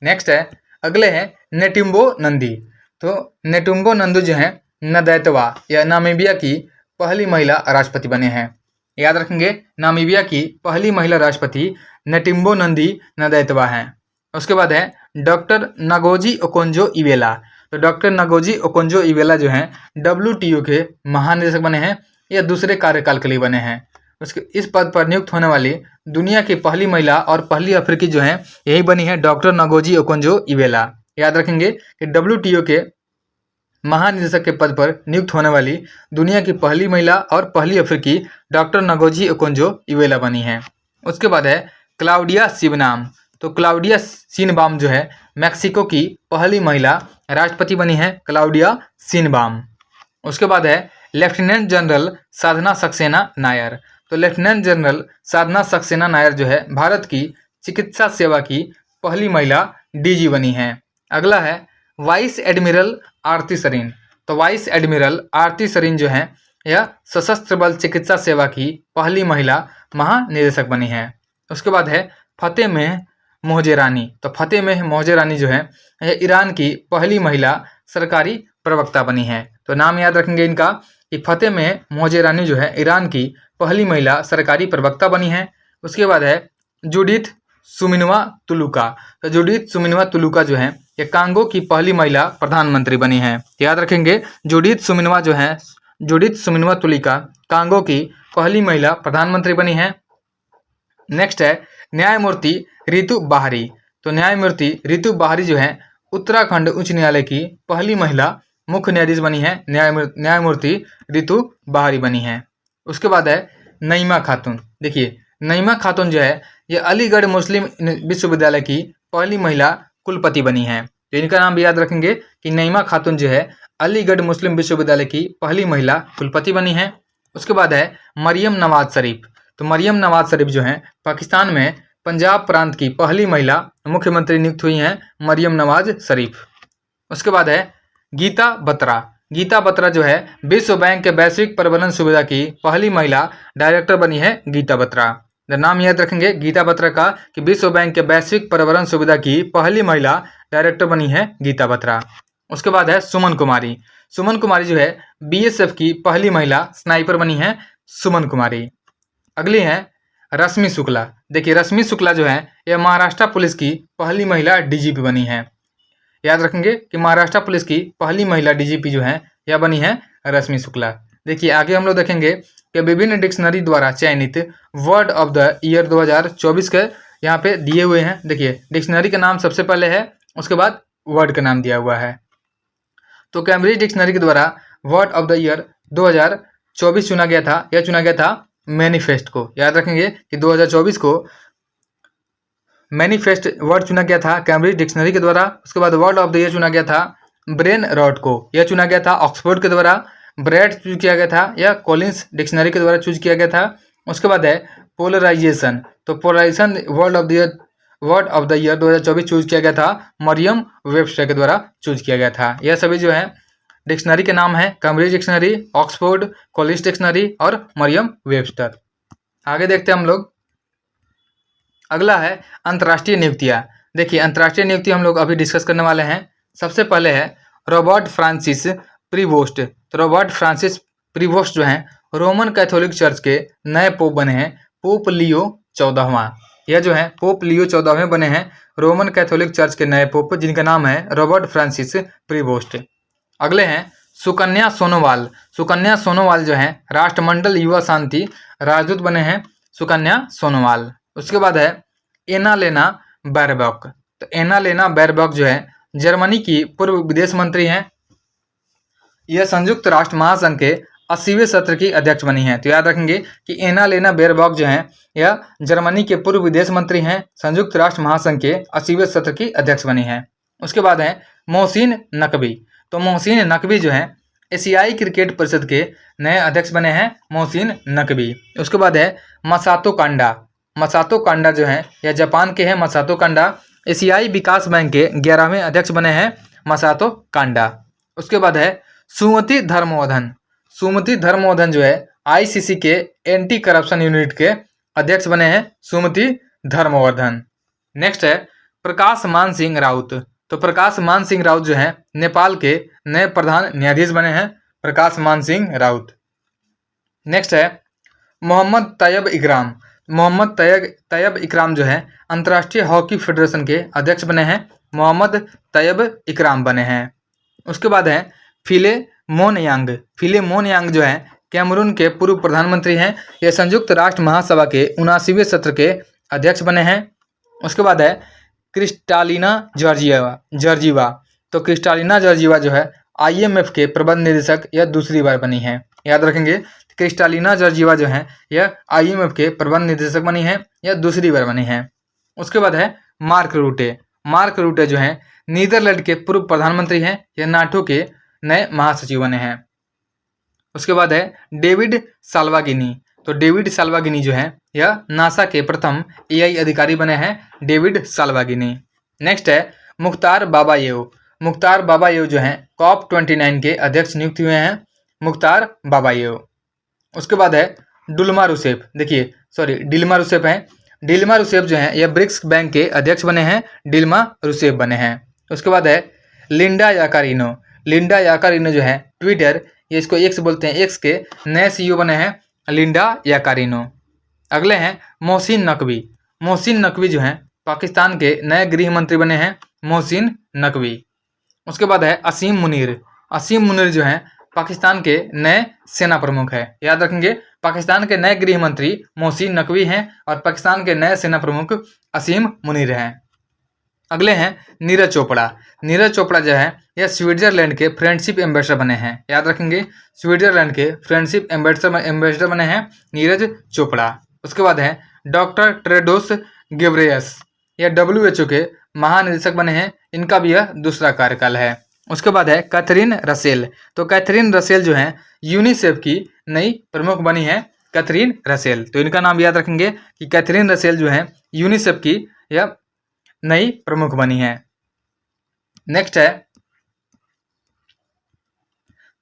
नेक्स्ट है, अगले हैं नेटुम्बो नंदी, तो नेटुम्बो नंदू जो हैं नदैतवा या नामीबिया की पहली महिला राष्ट्रपति बने हैं। याद रखेंगे, नामीबिया की पहली महिला राष्ट्रपति नेटुम्बो नंदी नदैतवा हैं। उसके बाद है डॉक्टर नगोजी ओकोंजो इवेला, तो डॉक्टर नगोजी ओकोंजो इवेला जो हैं WTO के महानिदेशक बने हैं या दूसरे कार्यकाल के लिए बने हैं। उसके इस पद पर नियुक्त होने वाली दुनिया की पहली महिला और पहली अफ्रीकी जो हैं यही बनी है डॉक्टर नगोजी ओकोंजो इवेला। याद रखेंगे कि WTO के महानिदेशक के पद पर नियुक्त होने वाली दुनिया की पहली महिला और पहली अफ्रीकी डॉक्टर नगोजी ओकोंजो इवेला बनी है। उसके बाद है क्लाउडिया शिवनाम, तो क्लाउडिया शिनबाम जो है मैक्सिको की पहली महिला राष्ट्रपति बनी है, क्लाउडिया शिनबाम। उसके बाद है लेफ्टिनेंट जनरल साधना सक्सेना नायर, तो लेफ्टिनेंट जनरल साधना सक्सेना नायर जो है भारत की चिकित्सा सेवा की पहली महिला DG बनी है। अगला है वाइस एडमिरल आरती सरीन, तो वाइस एडमिरल आरती सरीन जो है यह सशस्त्र बल चिकित्सा सेवा की पहली महिला महानिदेशक बनी है। उसके बाद है फतेह मोहजेरानी, तो फतेह मोहजेरानी जो है यह ईरान की पहली महिला सरकारी प्रवक्ता बनी है। तो नाम याद रखेंगे इनका कि फतेह मोहजेरानी जो है ईरान की पहली महिला सरकारी प्रवक्ता बनी है। उसके बाद है जूडिथ सुमिनवा तुलुका, तो जूडिथ सुमिनवा तुलुका जो है ये कांगो की पहली महिला प्रधानमंत्री बनी है। याद रखेंगे, जूडिथ सुमिनवा तुलिका कांगो की पहली महिला प्रधानमंत्री बनी है। नेक्स्ट है न्यायमूर्ति रितु बाहरी, तो न्यायमूर्ति रितु बाहरी जो है उत्तराखंड उच्च न्यायालय की पहली महिला मुख्य न्यायाधीश बनी है, न्यायमूर्ति रितु बाहरी बनी है। उसके बाद है नईमा खातून, देखिए नईमा खातून जो है ये अलीगढ़ मुस्लिम विश्वविद्यालय की पहली महिला कुलपति बनी है। तो इनका नाम भी याद रखेंगे कि नईमा खातून जो है अलीगढ़ मुस्लिम विश्वविद्यालय की पहली महिला कुलपति बनी है। उसके बाद है मरियम नवाज शरीफ, तो मरियम नवाज शरीफ जो है पाकिस्तान में पंजाब प्रांत की पहली महिला मुख्यमंत्री नियुक्त हुई हैं, मरियम नवाज शरीफ। उसके बाद है गीता बत्रा जो है विश्व बैंक के वैश्विक प्रबंधन सुविधा की पहली महिला डायरेक्टर बनी है, गीता बत्रा। नाम याद रखेंगे गीता बत्रा का कि विश्व बैंक के वैश्विक प्रबंधन सुविधा की पहली महिला डायरेक्टर बनी है गीता बत्रा। उसके बाद है सुमन कुमारी जो है BSF की पहली महिला स्नाइपर बनी है, सुमन कुमारी। अगली है रश्मि शुक्ला, देखिए रश्मि शुक्ला जो है यह महाराष्ट्र पुलिस की पहली महिला DGP बनी है। याद रखेंगे कि महाराष्ट्र पुलिस की पहली महिला DGP जो है यह बनी है रश्मि शुक्ला। देखिए आगे हम लोग देखेंगे कि विभिन्न डिक्शनरी द्वारा चयनित वर्ड ऑफ द ईयर 2024 के यहाँ पे दिए हुए हैं। देखिए डिक्शनरी का नाम सबसे पहले है, उसके बाद वर्ड का नाम दिया हुआ है। तो कैम्ब्रिज डिक्शनरी के द्वारा वर्ड ऑफ द ईयर 2024 चुना गया था, यह चुना गया था मैनिफेस्ट को। याद रखेंगे कि 2024 को मैनिफेस्ट वर्ड चुना गया था कैम्ब्रिज डिक्शनरी के द्वारा। उसके बाद वर्ड ऑफ द ईयर चुना गया था ब्रेन रॉट को, यह चुना गया था ऑक्सफोर्ड के द्वारा। ब्रैड चूज किया गया था या कॉलिंस डिक्शनरी के द्वारा चूज किया गया था। उसके बाद है पोलराइजेशन, तो polarisation word of the year 2024 choose किया गया था मरियम वेबस्टर के द्वारा चूज किया गया था। यह सभी जो है डिक्शनरी के नाम है Cambridge dictionary, Oxford, Collins dictionary और मरियम वेबस्टर। आगे देखते हैं हम लोग। अगला है अंतर्राष्ट्रीय नियुक्तियाँ। देखिए अंतर्राष्ट्रीय नियुक्ति हम लोग अभी डिस्कस करने वाले हैं। सबसे पहले है रॉबर्ट फ्रांसिस प्रीवोस्ट। तो रॉबर्ट फ्रांसिस प्रीवोस्ट जो हैं रोमन कैथोलिक चर्च के नए पोप बने हैं, पोप लियो 14वां। यह जो है पोप लियो 14वें बने हैं रोमन कैथोलिक चर्च के नए पोप, जिनका नाम है रॉबर्ट फ्रांसिस प्रीवोस्ट। अगले हैं सुकन्या सोनोवाल। सुकन्या सोनोवाल जो है राष्ट्रमंडल युवा शांति राजदूत बने हैं, सुकन्या सोनोवाल। उसके बाद है एनालेना बैरबॉक। तो एनालेना बैरबॉक जो है जर्मनी की पूर्व विदेश मंत्री हैं। यह संयुक्त राष्ट्र महासंघ के 80वें सत्र की अध्यक्ष बनी हैं। तो याद रखेंगे कि एनालेना बेयरबॉक जो हैं यह जर्मनी के पूर्व विदेश मंत्री हैं, संयुक्त राष्ट्र महासंघ के 80वें सत्र की अध्यक्ष बनी हैं। उसके बाद है मोहसिन नकवी। तो मोहसिन नकवी जो है एशियाई क्रिकेट परिषद के नए अध्यक्ष बने हैं, मोहसिन नकवी। उसके बाद है मसातो कांडा। मसातो कांडा जो है यह जापान के हैं। मसातो कांडा एशियाई विकास बैंक के 11वें अध्यक्ष बने हैं, मसातो कांडा। उसके बाद है सुमति धर्मवर्धन। सुमति धर्मवर्धन जो है आईसीसी के एंटी करप्शन यूनिट के अध्यक्ष बने हैं, सुमति धर्मवर्धन। नेक्स्ट है प्रकाश मान सिंह राउत। तो प्रकाश मान सिंह राउत जो है नेपाल के नए प्रधान न्यायाधीश बने हैं, प्रकाश मान सिंह राउत। नेक्स्ट है मोहम्मद तैयब इकराम। मोहम्मद तैयब इकराम जो है अंतर्राष्ट्रीय हॉकी फेडरेशन के अध्यक्ष बने हैं, मोहम्मद तैयब इकराम बने हैं। उसके बाद है फिले मोन यांग। फिले मोन यांग जो है कैमरून के पूर्व प्रधानमंत्री हैं, ये संयुक्त राष्ट्र महासभा के 79वें सत्र के अध्यक्ष बने हैं। उसके बाद है क्रिस्टालिना जॉर्जिवा। तो क्रिस्टालिना जॉर्जिवा जो है IMF के प्रबंध निदेशक यह दूसरी बार बनी है। याद रखेंगे क्रिस्टालिना जॉर्जिवा जो है यह IMF के प्रबंध निदेशक बनी है, यह दूसरी बार बनी है। उसके बाद है मार्क रूटे। मार्क रूटे जो है नीदरलैंड के पूर्व प्रधानमंत्री हैं, यह नाटो के नए महासचिव बने हैं। उसके बाद है डेविड साल्वागिनी। तो डेविड साल्वागिनी जो है यह नासा के प्रथम AI अधिकारी बने हैं, डेविड साल्वागिनी। नेक्स्ट है मुख्तार बाबायेव। मुख्तार बाबायेव जो है COP29 के अध्यक्ष नियुक्त हुए हैं, मुख्तार बाबायेव। उसके बाद है डुल्मा रूसेफ। देखिए डिल्मा रूसेफ है। डिल्मा रूसेफ जो है यह ब्रिक्स बैंक के अध्यक्ष बने हैं, डिल्मा रूसेफ बने हैं। उसके बाद है लिंडा याकारिनो। लिंडा याकारिनो जो है ट्विटर, ये इसको एक्स बोलते हैं, एक्स के नए CEO बने हैं, लिंडा याकारिनो। अगले हैं मोहसिन नकवी। मोहसिन नकवी जो हैं पाकिस्तान के नए गृह मंत्री बने हैं, मोहसिन नकवी। उसके बाद है असीम मुनीर। असीम मुनीर जो हैं पाकिस्तान के नए सेना प्रमुख है। याद रखेंगे पाकिस्तान के नए गृह मंत्री मोहसिन नकवी हैं और पाकिस्तान के नए सेना प्रमुख असीम मुनीर हैं। अगले हैं नीरज चोपड़ा। नीरज चोपड़ा जो है यह स्विट्जरलैंड के फ्रेंडशिप एम्बेसडर बने हैं। याद रखेंगे स्विट्जरलैंड के फ्रेंडशिप एम्बेसडर बने हैं नीरज चोपड़ा। उसके बाद है डॉक्टर टेड्रोस घेब्रेयेसस, यह WHO के महानिदेशक बने हैं, इनका भी यह दूसरा कार्यकाल है। उसके बाद है कैथरीन रसेल। तो कैथरीन रसेल जो है यूनिसेफ की नई प्रमुख बनी है, कैथरीन रसेल। तो इनका नाम याद रखेंगे कि कैथरीन रसेल जो है यूनिसेफ की यह नई प्रमुख बनी है। नेक्स्ट है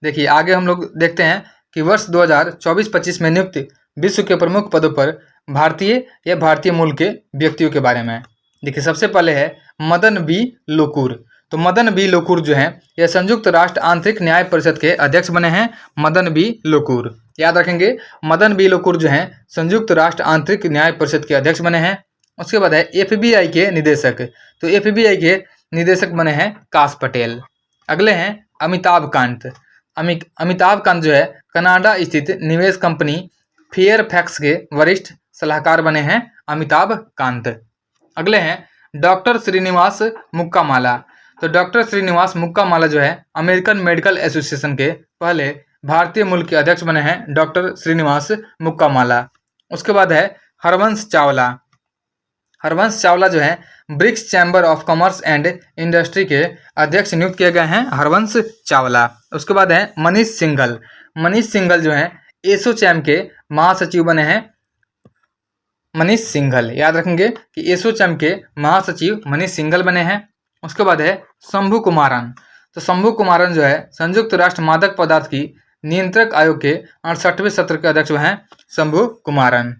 देखिए आगे हम लोग देखते हैं कि वर्ष 2024-25 में नियुक्त विश्व के प्रमुख पदों पर भारतीय या भारतीय मूल के व्यक्तियों के बारे में। देखिए सबसे पहले है मदन बी लोकुर। तो मदन बी लोकुर जो है यह संयुक्त राष्ट्र आंतरिक न्याय परिषद के अध्यक्ष बने हैं, मदन बी लोकुर। याद रखेंगे मदन बी लोकुर जो है संयुक्त राष्ट्र आंतरिक न्याय परिषद के अध्यक्ष बने हैं। उसके बाद है FBI के निदेशक। तो FBI के निदेशक बने हैं काश पटेल। अगले हैं अमिताभ कांत। अमिताभ कांत जो है कनाडा स्थित निवेश कंपनी फेयरफैक्स के वरिष्ठ सलाहकार बने हैं, अमिताभ कांत। अगले हैं डॉक्टर श्रीनिवास मुक्कामाला। तो डॉक्टर श्रीनिवास मुक्कामाला जो है अमेरिकन मेडिकल एसोसिएशन के पहले भारतीय मूल के अध्यक्ष बने हैं, डॉक्टर श्रीनिवास मुक्कामाला। उसके बाद है हरवंश चावला। हरवंश चावला जो है BRICS chamber of commerce and industry के अध्यक्ष नियुक्त किए गए हैं, हरवंश चावला। उसके बाद है मनीष सिंघल। मनीष सिंघल जो है एसोचैम के महासचिव बने हैं, मनीष सिंघल। याद रखेंगे कि एसोचैम के महासचिव मनीष सिंघल बने हैं। उसके बाद है शंभू कुमारन। तो शंभू कुमारन जो है संयुक्त राष्ट्र मादक पदार्थ की नियंत्रक आयोग के 68वें सत्र के अध्यक्ष हैं, शंभू कुमारन।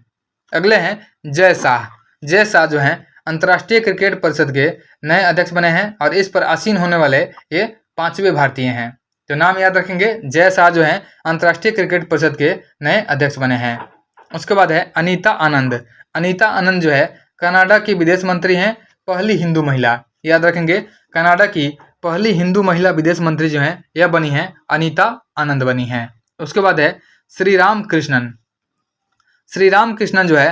अगले हैं जय शाह। जय शाह जो हैं अंतर्राष्ट्रीय क्रिकेट परिषद के नए अध्यक्ष बने हैं और इस पर आसीन होने वाले ये 5वें भारतीय हैं। तो नाम याद रखेंगे, जय शाह जो हैं अंतर्राष्ट्रीय क्रिकेट परिषद के नए अध्यक्ष बने हैं। उसके बाद है अनीता आनंद। अनीता आनंद जो है कनाडा की विदेश मंत्री हैं, पहली हिंदू महिला। याद रखेंगे कनाडा की पहली हिंदू महिला विदेश मंत्री जो हैं यह बनी है अनीता आनंद बनी है। उसके बाद है श्री राम कृष्णन। श्री राम कृष्णन जो है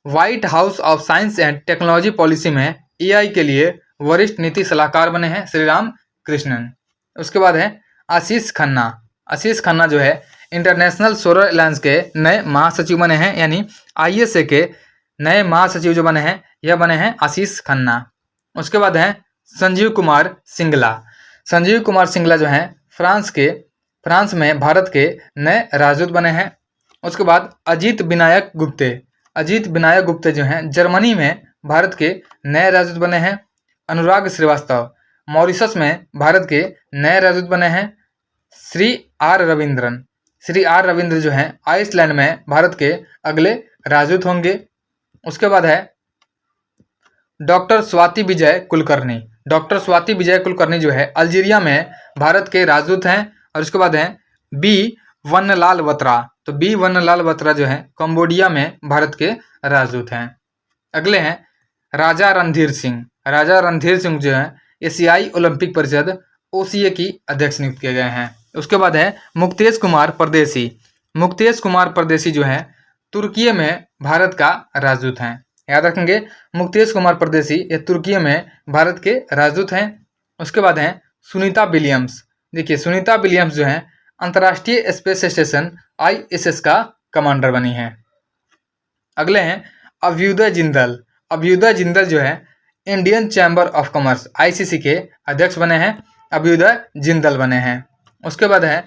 white house of science and technology policy में AI के लिए वरिष्ठ नीति सलाहकार बने हैं, श्री राम कृष्णन। उसके बाद है आशीष खन्ना। आशीष खन्ना जो है इंटरनेशनल सोलर अलायंस के नए महासचिव बने हैं, यानी ISA के नए महासचिव जो बने हैं यह बने हैं आशीष खन्ना। उसके बाद है संजीव कुमार सिंगला। संजीव कुमार सिंगला जो हैं फ्रांस में भारत के नए राजदूत बने हैं। उसके बाद अजीत विनायक गुप्ते जो हैं जर्मनी में भारत के नए राजदूत बने हैं। अनुराग श्रीवास्तव मॉरिशस में भारत के नए राजदूत बने हैं। श्री आर रविंद्र जो हैं आइसलैंड में भारत के अगले राजदूत होंगे। उसके बाद है डॉक्टर स्वाति विजय कुलकर्णी जो है अल्जीरिया में भारत के राजदूत हैं। और उसके बाद है बी वन्नलाल बत्रा जो है कंबोडिया में भारत के राजदूत हैं। अगले हैं राजा रणधीर सिंह जो है एशियाई ओलंपिक परिषद OCA की अध्यक्ष नियुक्त किए गए हैं। उसके बाद है मुक्तेश कुमार परदेशी जो है तुर्की में भारत का राजदूत हैं। याद रखेंगे मुक्तेश कुमार परदेशी ये तुर्की में भारत के राजदूत हैं। उसके बाद हैं सुनीता विलियम्स। देखिए सुनीता विलियम्स जो हैं अंतर्राष्ट्रीय स्पेस स्टेशन ISS का कमांडर बनी हैं। अगले हैं अभ्युदय जिंदल जो है Indian chamber of commerce ICC के अध्यक्ष बने हैं। अभ्युदय जिंदल बने हैं। उसके बाद है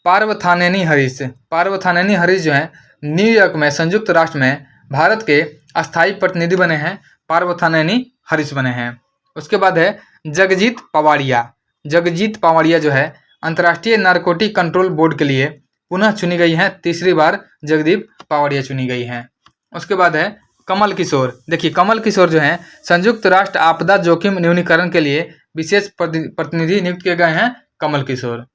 पार्थानेनी हरीश जो है न्यूयॉर्क में संयुक्त राष्ट्र में भारत के अस्थायी प्रतिनिधि बने हैं। पार्थानेनी हरीश बने हैं। उसके बाद है जगजीत पवाड़िया जो है अंतर्राष्ट्रीय नारकोटिक कंट्रोल बोर्ड के लिए पुनः चुनी गई हैं। तीसरी बार जगदीप पवाड़िया चुनी गई हैं। उसके बाद है कमल किशोर। देखिए कमल किशोर जो हैं संयुक्त राष्ट्र आपदा जोखिम न्यूनीकरण के लिए विशेष प्रतिनिधि नियुक्त किए गए हैं कमल किशोर।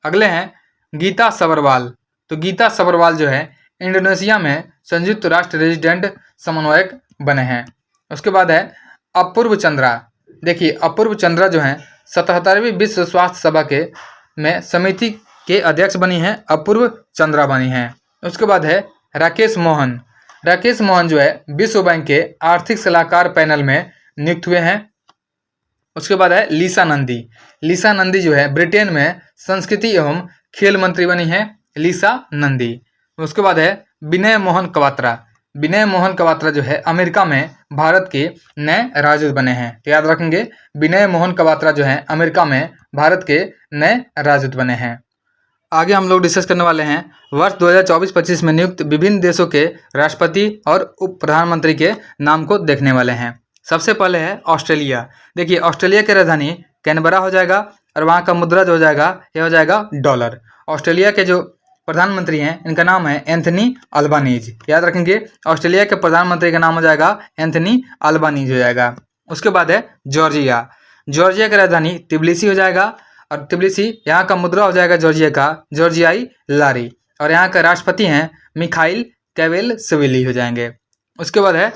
अगले हैं गीता सबरवाल जो है इंडोनेशिया में संयुक्त राष्ट्र रेजिडेंट समन्वयक बने हैं। उसके बाद है अपूर्व चंद्रा। देखिए अपूर्व चंद्रा जो हैं 77वीं विश्व स्वास्थ्य सभा में समिति के अध्यक्ष बनी हैं। अपूर्व चंद्रा बनी हैं। उसके बाद है राकेश मोहन जो है विश्व बैंक के आर्थिक सलाहकार पैनल में नियुक्त हुए हैं। उसके बाद है लीसा नंदी जो है ब्रिटेन में संस्कृति एवं खेल मंत्री बनी हैं लीसा नंदी। उसके बाद है विनय मोहन कवात्रा जो है अमेरिका में भारत के नए राजदूत बने हैं। तो याद रखेंगे विनय मोहन कवात्रा जो है अमेरिका में भारत के नए राजदूत बने हैं। आगे हम लोग डिस्कस करने वाले हैं वर्ष 2024-25 में नियुक्त विभिन्न देशों के राष्ट्रपति और उप प्रधानमंत्री के नाम को देखने वाले हैं। सबसे पहले है ऑस्ट्रेलिया। देखिए ऑस्ट्रेलिया की राजधानी कैनबरा हो जाएगा और वहाँ का मुद्रा जो हो जाएगा यह हो जाएगा डॉलर। ऑस्ट्रेलिया के जो प्रधानमंत्री हैं इनका नाम है एंथनी अल्बानीज। याद रखेंगे ऑस्ट्रेलिया के प्रधानमंत्री का नाम हो जाएगा एंथनी अल्बानीज हो जाएगा। उसके बाद है जॉर्जिया की राजधानी तिबिलिसी हो जाएगा और तिबिलिसी यहाँ का मुद्रा हो जाएगा जॉर्जिया का जॉर्जियाई लारी और यहाँ का राष्ट्रपति हैं मिखाइल कावेलसविली हो जाएंगे। उसके बाद है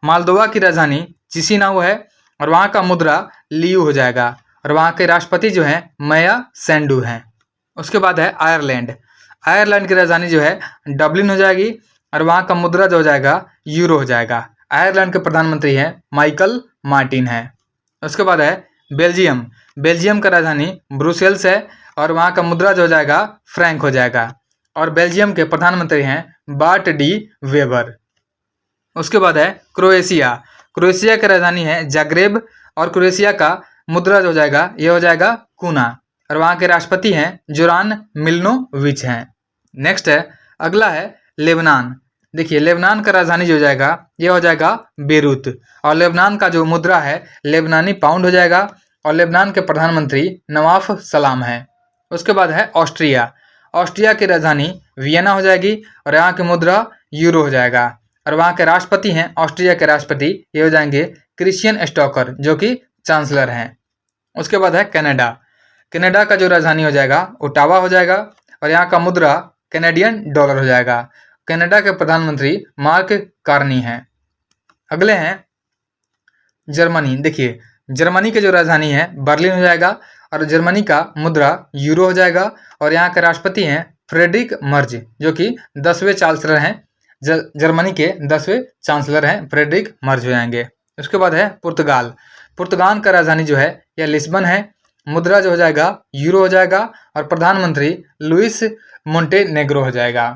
मालदोवा की राजधानी चिसिनाउ है और वहाँ का मुद्रा लियू हो जाएगा और वहाँ के राष्ट्रपति जो हैं माया सैंडू हैं। उसके बाद है आयरलैंड की राजधानी जो है डबलिन हो जाएगी और वहाँ का मुद्रा जो हो जाएगा यूरो हो जाएगा। आयरलैंड के प्रधानमंत्री हैं माइकल मार्टिन है। उसके बाद है बेल्जियम का राजधानी ब्रुसेल्स है और वहाँ का मुद्रा जो हो जाएगा फ्रैंक हो जाएगा और बेल्जियम के प्रधानमंत्री हैं बार्ट डी वेबर। उसके बाद है क्रोएशिया की राजधानी है जाग्रेब और क्रोएशिया का मुद्रा जो हो जाएगा ये हो जाएगा कूना और वहाँ के राष्ट्रपति हैं जोरान मिलनोविच हैं। नेक्स्ट है अगला है लेबनान। देखिए लेबनान का राजधानी जो हो जाएगा ये हो जाएगा बेरूत और लेबनान का जो मुद्रा है लेबनानी पाउंड हो जाएगा और लेबनान के प्रधानमंत्री नवाफ सलाम हैं। उसके बाद है ऑस्ट्रिया की राजधानी वियना हो जाएगी और यहाँ की मुद्रा यूरो हो जाएगा और वहाँ के राष्ट्रपति हैं ऑस्ट्रिया के राष्ट्रपति ये हो जाएंगे क्रिश्चियन स्टॉकर जो कि चांसलर हैं। उसके बाद है कनाडा का जो राजधानी हो जाएगा ओटावा हो जाएगा और यहाँ का मुद्रा कैनेडियन डॉलर हो जाएगा। कनाडा के प्रधानमंत्री मार्क कार्नी हैं। अगले हैं जर्मनी। देखिए जर्मनी की जो राजधानी है बर्लिन हो जाएगा और जर्मनी का मुद्रा यूरो हो जाएगा और यहाँ के राष्ट्रपति हैं फ्रेडरिक मर्ज जो कि 10वें चांसलर हैं। जर्मनी के 10वें चांसलर हैं फ्रेडरिक मर्ज हो जाएंगे। उसके बाद है पुर्तगाल का राजधानी जो है यह लिस्बन है मुद्रा जो हो जाएगा यूरो हो जाएगा और प्रधानमंत्री लुइस मोंटेनेग्रो हो जाएगा।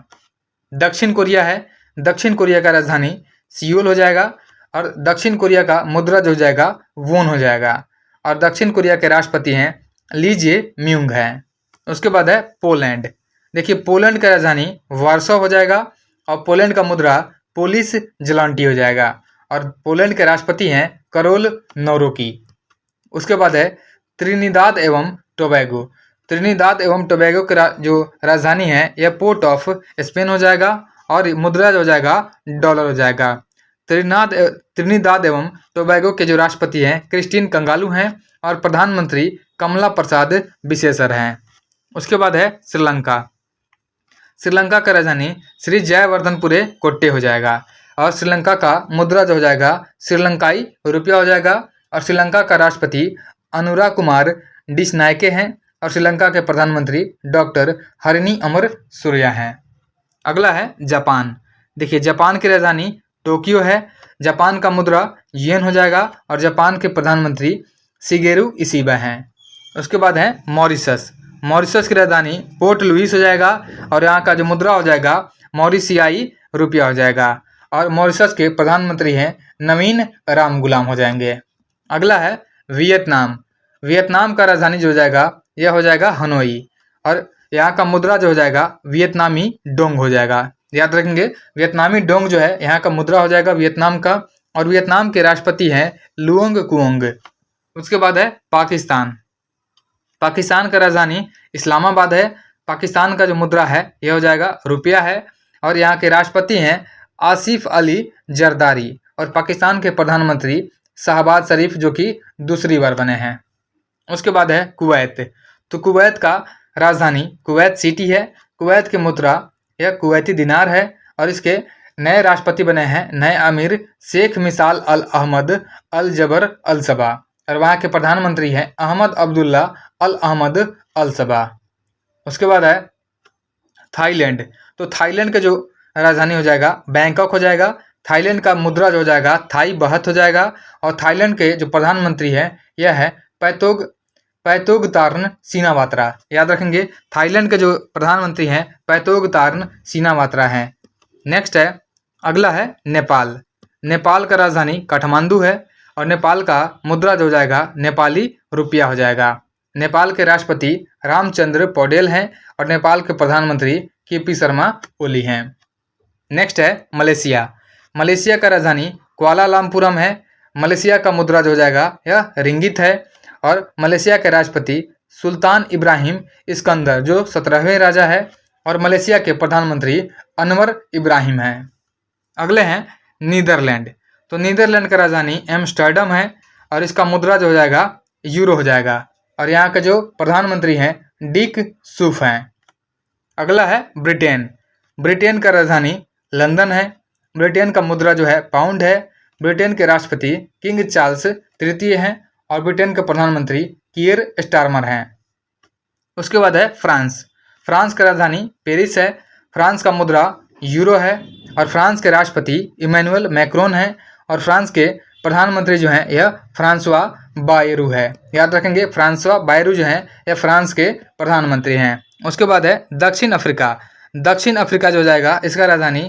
दक्षिण कोरिया है, दक्षिण कोरिया का राजधानी सियोल हो जाएगा और दक्षिण कोरिया का मुद्रा जो हो जाएगा वोन हो जाएगा और दक्षिण कोरिया के राष्ट्रपति हैं ली जे म्यूंग हैं। उसके बाद है पोलैंड। देखिए पोलैंड का राजधानी वार्सो हो जाएगा और पोलैंड का मुद्रा पोलिश जलांटी हो जाएगा और पोलैंड के राष्ट्रपति हैं करोल नौरोकी। उसके बाद है त्रिनिदाद एवं टोबैगो। त्रिनिदाद एवं टोबैगो का जो राजधानी है यह पोर्ट ऑफ स्पेन हो जाएगा और मुद्रा जो हो जाएगा डॉलर हो जाएगा। त्रिनिदाद एवं टोबैगो के जो राष्ट्रपति हैं क्रिस्टीन कंगालू हैं और प्रधानमंत्री कमला प्रसाद बिसेसर हैं। उसके बाद है श्रीलंका। श्रीलंका का राजधानी श्री जयवर्धनपुरे कोट्टे हो जाएगा और श्रीलंका का मुद्रा जो हो जाएगा श्रीलंकाई रुपया हो जाएगा और श्रीलंका का राष्ट्रपति अनुरा कुमार डिसनायके हैं और श्रीलंका के प्रधानमंत्री डॉक्टर हरिनी अमर सूर्या हैं। अगला है जापान। देखिए जापान की राजधानी टोक्यो है, जापान का मुद्रा येन हो जाएगा और जापान के प्रधानमंत्री शिगेरू इशिबा हैं। उसके बाद है मॉरिशस। मॉरिशस की राजधानी पोर्ट लुइस हो जाएगा और यहाँ का जो मुद्रा हो जाएगा मॉरिशियाई रुपया हो जाएगा और मॉरिशस के प्रधानमंत्री हैं नवीन राम गुलाम हो जाएंगे। अगला है वियतनाम। वियतनाम का राजधानी जो हो जाएगा यह हो जाएगा हनोई और यहाँ का मुद्रा जो हो जाएगा वियतनामी डोंग हो जाएगा। याद रखेंगे वियतनामी डोंग जो है यहाँ का मुद्रा हो जाएगा वियतनाम का और वियतनाम के राष्ट्रपति हैं लुओंग कुओंग। उसके बाद है पाकिस्तान। पाकिस्तान का राजधानी इस्लामाबाद है। पाकिस्तान का जो मुद्रा है यह हो जाएगा रुपया है और यहाँ के राष्ट्रपति हैं आसिफ अली जरदारी और पाकिस्तान के प्रधानमंत्री शहबाज शरीफ जो कि दूसरी बार बने हैं। उसके बाद है कुवैत। तो कुवैत का राजधानी कुवैत सिटी है। कुवैत की मुद्रा यह कुवैती दिनार है और इसके नए राष्ट्रपति बने हैं नए अमीर शेख मिसाल अल अहमद अल जबर अल सबा और वहाँ के प्रधानमंत्री हैं अहमद अब्दुल्ला अल अहमद अल सबा। उसके बाद है थाईलैंड। तो थाईलैंड का जो राजधानी हो जाएगा बैंकॉक हो जाएगा। थाईलैंड का मुद्रा जो हो जाएगा थाई बहत हो जाएगा और थाईलैंड के जो प्रधानमंत्री हैं यह है पैतोगतार्न सिनावात्रा। याद रखेंगे थाईलैंड के जो प्रधानमंत्री हैं पैतोगतार्न सिनावात्रा हैं। नेक्स्ट है अगला है नेपाल। नेपाल का राजधानी काठमांडू है और नेपाल का मुद्रा जो हो जाएगा नेपाली रुपया हो जाएगा। नेपाल के राष्ट्रपति रामचंद्र पौडेल हैं और नेपाल के प्रधानमंत्री केपी शर्मा ओली हैं। नेक्स्ट है मलेशिया। मलेशिया का राजधानी कुआलालंपुरम है। मलेशिया का मुद्रा जो हो जाएगा यह रिंगित है और मलेशिया के राष्ट्रपति सुल्तान इब्राहिम इस्कंदर जो 17वें राजा है और मलेशिया के प्रधानमंत्री अनवर इब्राहिम हैं। अगले हैं नीदरलैंड। तो नीदरलैंड का राजधानी एम्स्टर्डम है और इसका मुद्रा जो हो जाएगा यूरो हो जाएगा और यहाँ के जो प्रधानमंत्री हैं डिक सूफ हैं। अगला है ब्रिटेन। ब्रिटेन का राजधानी लंदन है। ब्रिटेन का मुद्रा जो है पाउंड है। ब्रिटेन के राष्ट्रपति किंग चार्ल्स तृतीय हैं और ब्रिटेन के प्रधानमंत्री कीयर स्टारमर हैं। उसके बाद है फ्रांस। फ्रांस का राजधानी पेरिस है। फ्रांस का मुद्रा यूरो है और फ्रांस के राष्ट्रपति इमैनुअल मैक्रोन हैं और फ्रांस के प्रधानमंत्री जो हैं यह फ्रांसवा बायरू है। याद रखेंगे फ्रांसवा बायरू जो हैं यह फ्रांस के प्रधानमंत्री हैं। उसके बाद है दक्षिण अफ्रीका। दक्षिण अफ्रीका जो हो जाएगा इसका राजधानी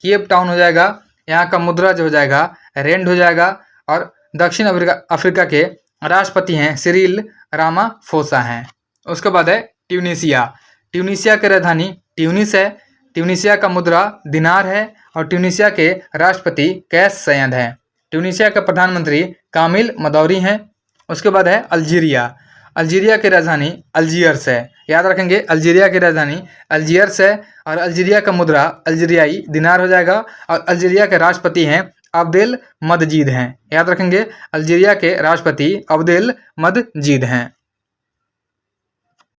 केप टाउन हो जाएगा। यहाँ का मुद्रा जो हो जाएगा रेंड हो जाएगा और दक्षिण अफ्रीका के राष्ट्रपति हैं सिरिल रामाफोसा हैं। उसके बाद है ट्यूनीशिया। ट्यूनीशिया की राजधानी ट्यूनिस है। ट्यूनीशिया का मुद्रा दिनार है और ट्यूनीशिया के राष्ट्रपति कैस सैयद हैं। ट्यूनीशिया के प्रधानमंत्री कामिल मदौरी हैं। उसके बाद है अल्जीरिया। अल्जीरिया की राजधानी अल्जीयर्स है। याद रखेंगे अल्जीरिया की राजधानी अल्जीयर्स है और अल्जीरिया का मुद्रा अल्जीरियाई दिनार हो जाएगा और अल्जीरिया के राष्ट्रपति हैं अब्देल मदजीद हैं। याद रखेंगे अल्जीरिया के राष्ट्रपति अब्देल मदजीद हैं।